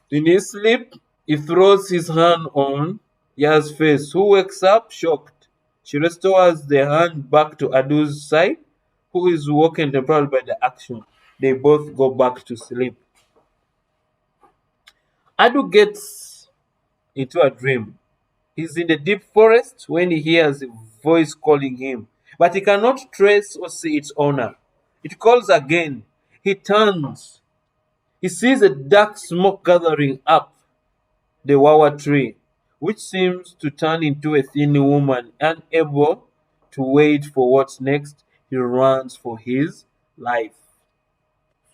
In his sleep, he throws his hand on Ya's face, who wakes up shocked. She restores the hand back to Adu's side, who is woken temporarily by the action. They both go back to sleep. Adu gets into a dream. He's in the deep forest when he hears a voice calling him, but he cannot trace or see its owner. It calls again. He turns. He sees a dark smoke gathering up the wawa tree, which seems to turn into a thin woman. Unable to wait for what's next, he runs for his life.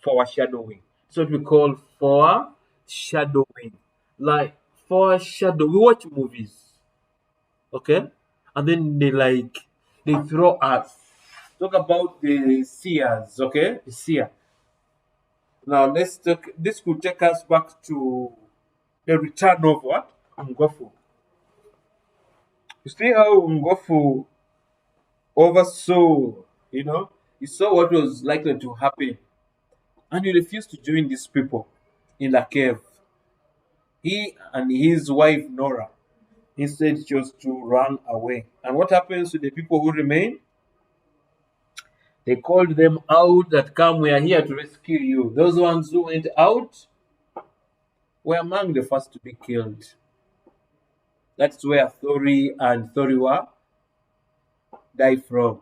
Foreshadowing. That's what we call foreshadowing. Like foreshadow. We watch movies, okay, and then they throw us. Talk about the seers, okay, the seer. Now let's talk. This could take us back to the return of what Ngofu. You see how Ngofu oversaw, he saw what was likely to happen, and he refused to join these people in the cave. He and his wife Nora instead chose to run away. And what happens to the people who remain? They called them out that come, we are here to rescue you. Those ones who went out were among the first to be killed. That's where Thori and Thoriwa died from.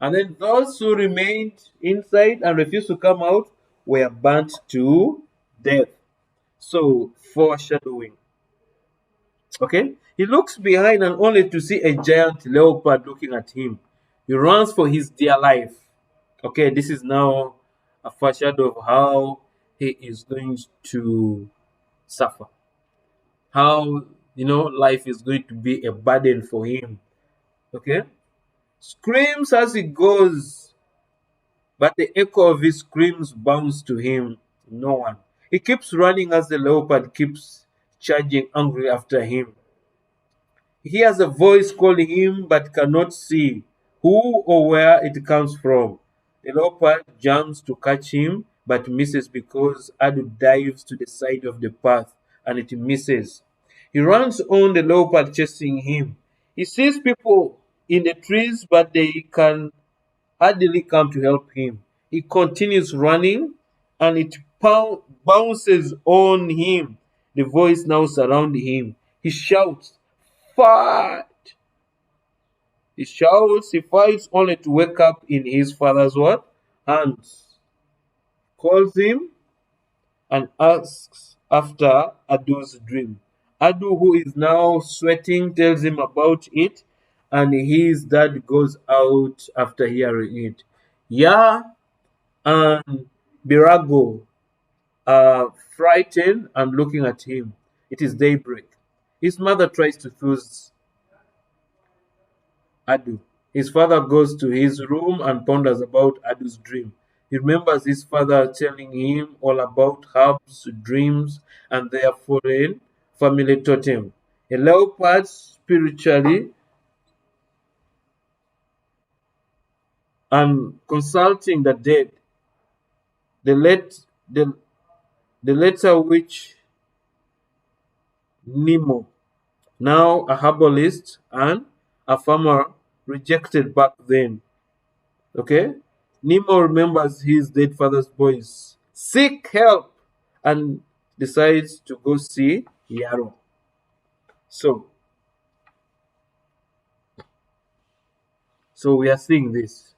And then those who remained inside and refused to come out were burnt to death. So, foreshadowing. Okay? He looks behind and only to see a giant leopard looking at him. He runs for his dear life. Okay, this is now a foreshadow of how he is going to suffer. How, life is going to be a burden for him. Okay? Screams as he goes, but the echo of his screams bounces to him. No one. He keeps running as the leopard keeps charging angrily after him. He hears a voice calling him but cannot see who or where it comes from. The leopard jumps to catch him but misses because Adu dives to the side of the path and it misses. He runs on, the leopard chasing him. He sees people in the trees but they can hardly come to help him. He continues running and it bounces on him. The voice now surrounds him. He shouts, "Fight!" He shouts, he fights only to wake up in his father's what? Hands. Calls him and asks after Adu's dream. Adu, who is now sweating, tells him about it, and his dad goes out after hearing it. Ya and Birago are frightened and looking at him. It is daybreak. His mother tries to soothe Adu. His father goes to his room and ponders about Adu's dream. He remembers his father telling him all about herbs, dreams, and their foreign family totem. A leopard spiritually and consulting the dead. The, let, the, the latter which Nemo, now a herbalist and a farmer, rejected back then. Okay? Nemo remembers his dead father's voice. Seek help! And decides to go see Yarrow. So we are seeing this.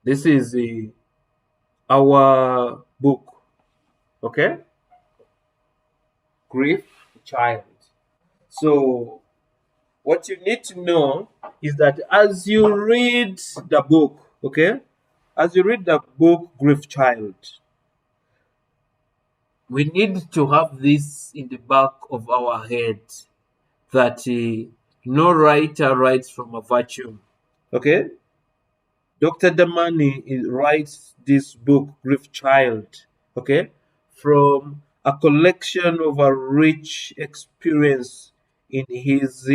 This is our book. Okay? Grief Child. So what you need to know is that as you read the book, okay, as you read the book Grief Child, we need to have this in the back of our head that no writer writes from a vacuum. Okay, Dr. Damani writes this book Grief Child, okay, from a collection of a rich experience in his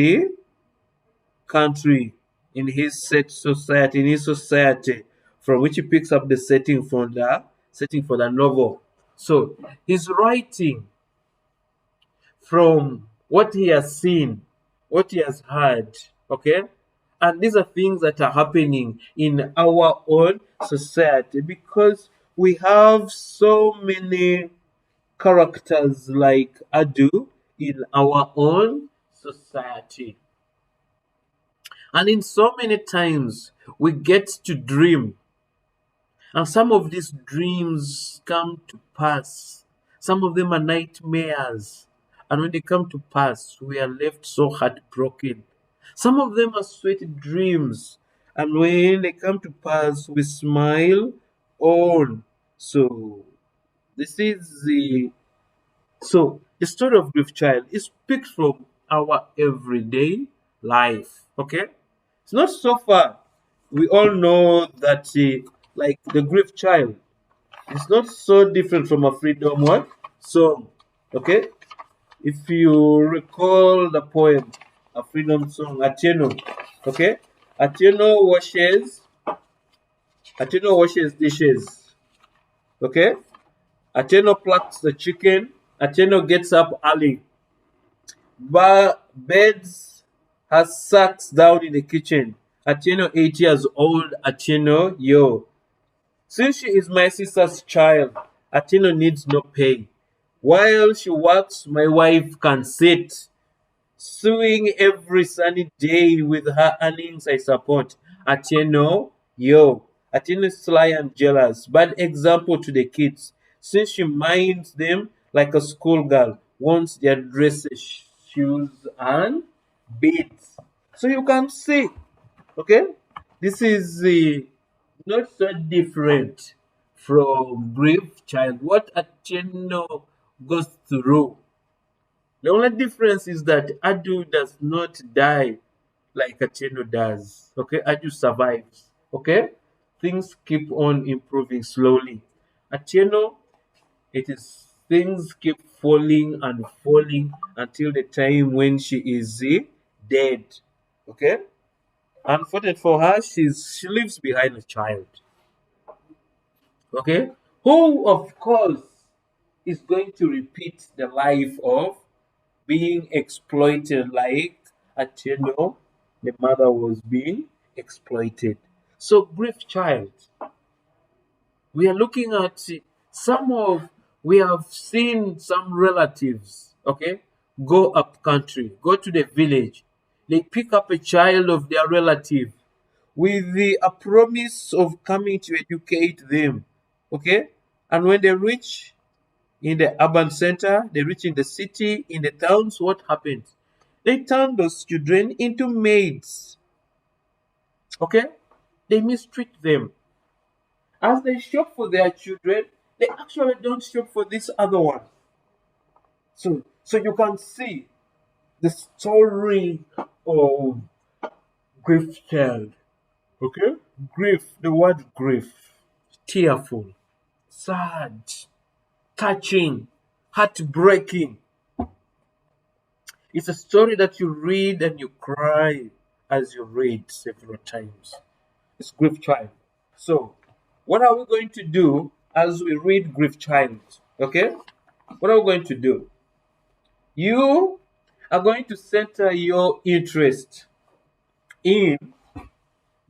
country, in his society, from which he picks up the setting for the novel. So he's writing from what he has seen, what he has heard, okay? And these are things that are happening in our own society because we have so many characters like Adu in our own society. And in so many times, we get to dream. And some of these dreams come to pass. Some of them are nightmares. And when they come to pass, we are left so heartbroken. Some of them are sweet dreams. And when they come to pass, we smile on. So, this is the story of Grief Child. It speaks from our everyday life. Okay? It's not so far. We all know that, like the Grief Child, it's not so different from a freedom what song. Okay, if you recall the poem, a freedom song, Atieno. Okay, Atieno washes dishes. Okay, Atieno plucks the chicken. Atieno gets up early. Beds has sat down in the kitchen. Atieno 8 years old. Atieno, yo. Since she is my sister's child, Atieno needs no pay. While she works, my wife can sit, sewing every sunny day with her earnings I support. Atieno, yo. Atieno is sly and jealous. Bad example to the kids. Since she minds them like a schoolgirl, wants their dresses, shoes, and beads. So you can see, okay, this is not so different from grief child. What Atieno goes through. The only difference is that Adu does not die like Atieno does. Okay, Adu survives. Okay, things keep on improving slowly. Atieno, it is things keep falling and falling until the time when she is dead. Okay, unfortunate for her, she leaves behind a child. Okay, who of course is going to repeat the life of being exploited like Atieno, the mother was being exploited. So grief child, we are looking at some of, we have seen some relatives, okay, go up country, go to the village, they pick up a child of their relative with a promise of coming to educate them, okay, and when they reach in the urban center, they reach in the city, in the towns, what happens? They turn those children into maids. Okay? They mistreat them. As they shop for their children, they actually don't shop for this other one. So you can see the story of grief child. Okay? Grief, the word grief. Tearful, sad, touching, heartbreaking. It's a story that you read and you cry as you read several times. It's Grief Child. So, what are we going to do as we read Grief Child? Okay? What are we going to do? You are going to center your interest in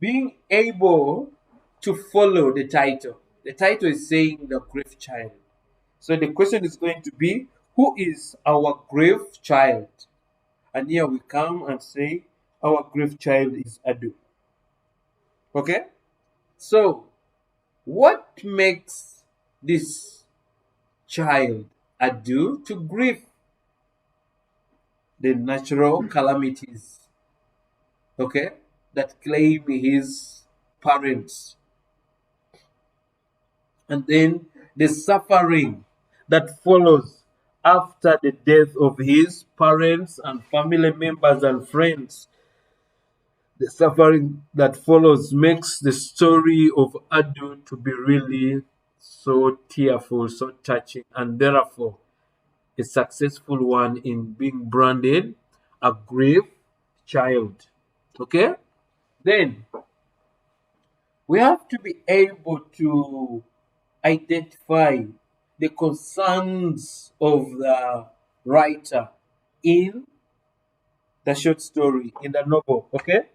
being able to follow the title. The title is saying the Grief Child. So, the question is going to be, who is our grief child? And here we come and say our grief child is Adu. Okay? So, what makes this child Adu to grieve? The natural calamities, okay, that claim his parents. And then the suffering that follows after the death of his parents and family members and friends. The suffering that follows makes the story of Adu to be really so tearful, so touching, and therefore a successful one in being branded a grief child. Okay? Then we have to be able to identify the concerns of the writer in the short story, in the novel. Okay?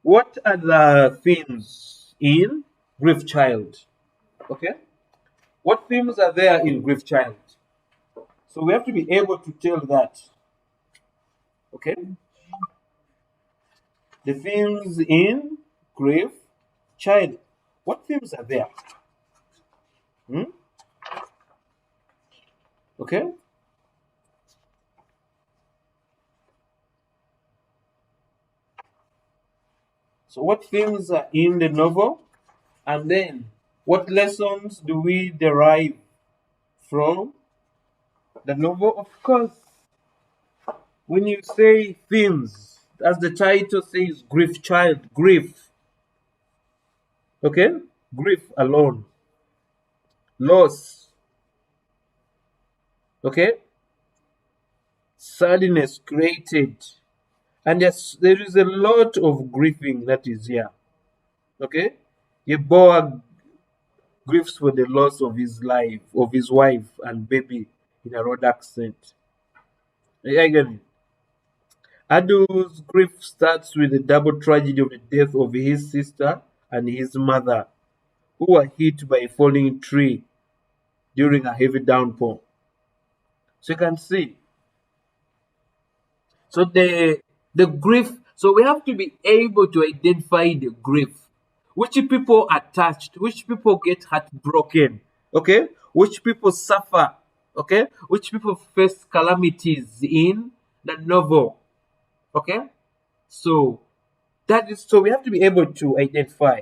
What are the themes in Grief Child? Okay? What themes are there in Grief Child? So we have to be able to tell that. Okay? The themes in Grief Child. What themes are there? Okay? So what themes are in the novel? And then what lessons do we derive from the novel? Of course, when you say themes, as the title says, grief child, grief. Okay? Grief alone. Loss. Okay? Sadness created. And yes, there is a lot of grieving that is here. Okay? Yeboah grieves for the loss of his life, of his wife and baby in a road accident. Again, Adu's grief starts with the double tragedy of the death of his sister and his mother, who were hit by a falling tree during a heavy downpour. So you can see. So the grief So we have to be able to identify the grief. Which people are touched, which people get heartbroken, okay? Which people suffer, okay? Which people face calamities in the novel, okay? So that is so we have to be able to identify.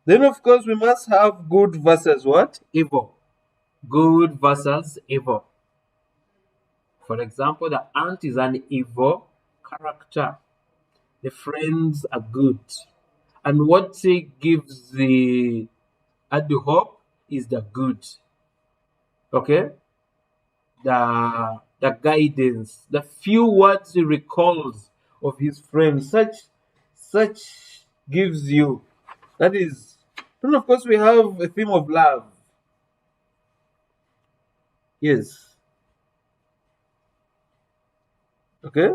Then of course we must have good versus what? Evil. Good versus evil. For example, the aunt is an evil character. The friends are good. And what he gives the hope is the good. Okay? The guidance, the few words he recalls of his friends, such gives you. That is, then of course we have a theme of love. Yes. Okay?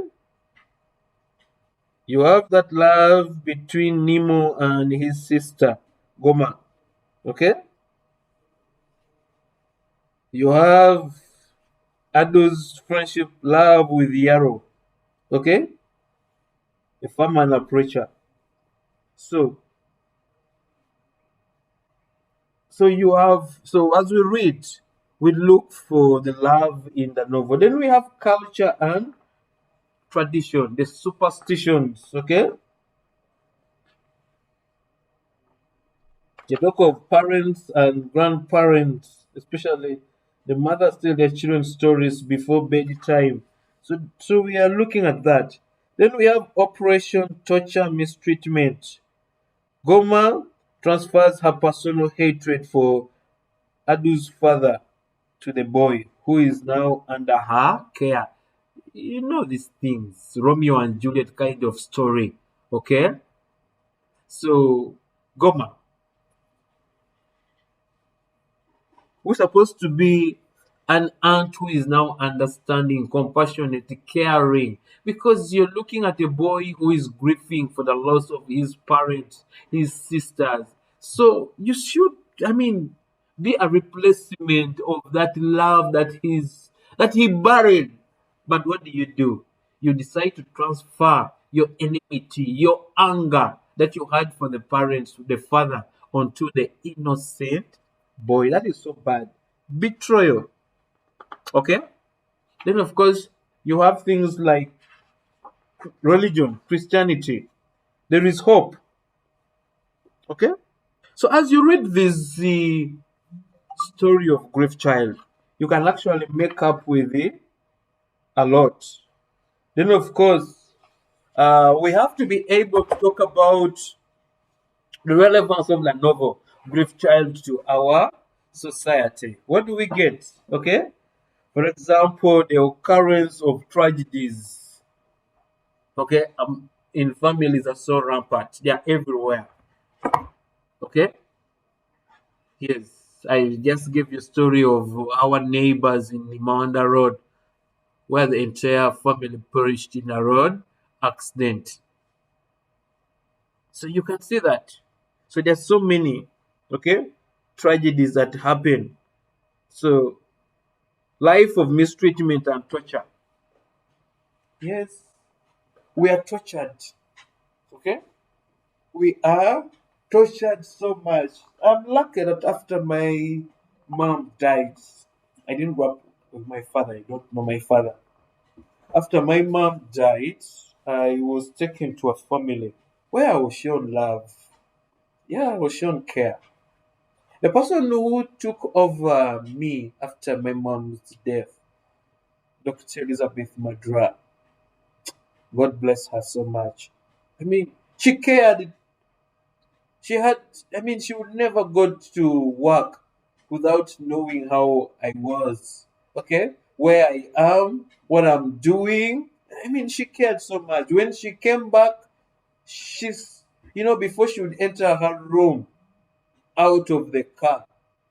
You have that love between Nemo and his sister, Goma. Okay? You have Ado's friendship love with Yarrow. Okay? A farmer and a preacher. So so as we read, we look for the love in the novel. Then we have culture and tradition, the superstitions, okay? You talk of parents and grandparents, especially the mothers tell their children stories before bedtime. So we are looking at that. Then we have operation torture mistreatment. Goma transfers her personal hatred for Adu's father to the boy who is now under her care. You know these things, Romeo and Juliet kind of story. Okay? So Goma, who's supposed to be an aunt who is now understanding, compassionate, caring, because you're looking at a boy who is grieving for the loss of his parents, his sisters. So you should, I mean, be a replacement of that love that he buried. But what do? You decide to transfer your enmity, your anger that you had for the parents, the father, onto the innocent boy. That is so bad. Betrayal. Okay? Then, of course, you have things like religion, Christianity. There is hope. Okay? So, as you read this the story of Grief Child, you can actually make up with it a lot. Then, of course, we have to be able to talk about the relevance of the novel Grief Child to our society. What do we get? Okay? For example, the occurrence of tragedies, okay, in families are so rampant. They are everywhere. Okay? Yes. I just gave you a story of our neighbors in Nimanda Road where the entire family perished in a road accident. So you can see that. So there's so many, okay, tragedies that happen. So life of mistreatment and torture. Yes, we are tortured. Okay? We are tortured so much. I'm lucky that after my mom died, I didn't grow up with my father. I don't know my father. After my mom died, I was taken to a family where I was shown love. Yeah, I was shown care. The person who took over me after my mom's death, Dr. Elizabeth Madra, God bless her so much. I mean, she cared. She had, I mean, she would never go to work without knowing how I was, okay? Where I am, what I'm doing. I mean, she cared so much. When she came back, she's, before she would enter her room out of the car,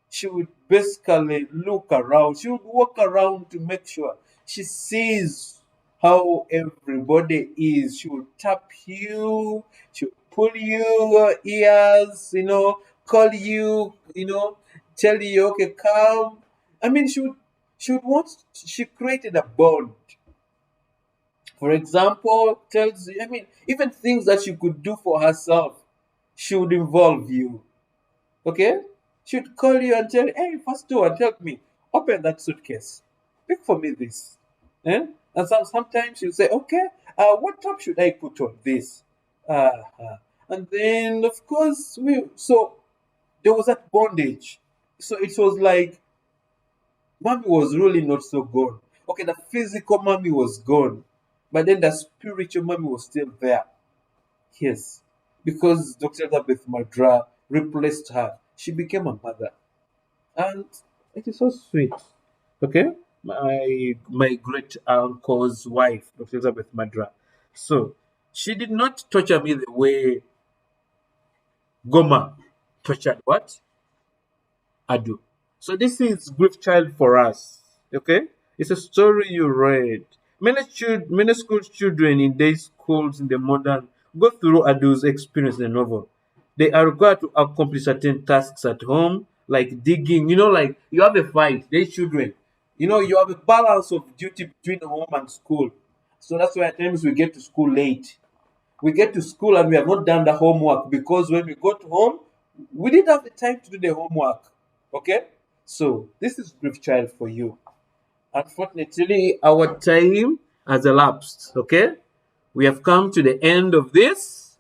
she would basically look around. She would walk around to make sure she sees how everybody is. She would tap you, she would pull your ears, call you, tell you, okay, come. I mean, she created a bond. For example, tells you, I mean, even things that she could do for herself, she would involve you. Okay? She would call you and tell you, hey, first do and help me. Open that suitcase. Pick for me this. Eh? And sometimes she'll say, okay, what top should I put on this? And then, of course, so there was that bondage. So it was like, mommy was really not so gone. Okay, the physical mommy was gone, but then the spiritual mommy was still there. Yes, because Dr. Elizabeth Madra replaced her. She became a mother, and it is so sweet. Okay, my great uncle's wife, Dr. Elizabeth Madra. So she did not torture me the way Goma tortured what Adu. So this is grief child for us. Okay, it's a story you read. Many school children in day schools in the modern go through Adu's experience in the novel. They are required to accomplish certain tasks at home, like digging. You know, like you have a fight. They children. You know, you have a balance of duty between home and school. So that's why at times we get to school late. We get to school and we have not done the homework because when we got home, we didn't have the time to do the homework. Okay? So this is grief child for you. Unfortunately, our time has elapsed. Okay? We have come to the end of this,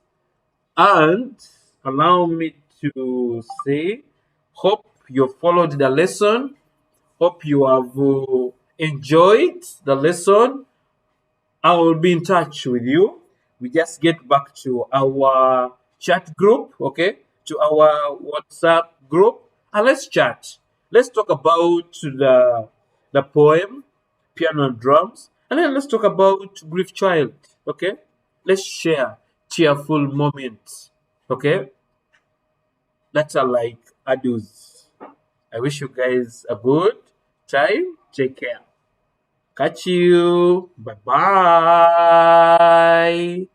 and allow me to say, hope you followed the lesson. Hope you have enjoyed the lesson. I will be in touch with you. We just get back to our chat group, okay? To our WhatsApp group, and let's chat. Let's talk about the poem, piano and drums, and then let's talk about grief child, okay? Let's share cheerful moments, okay? That are like adults. I wish you guys a good time. Take care. Catch you. Bye bye.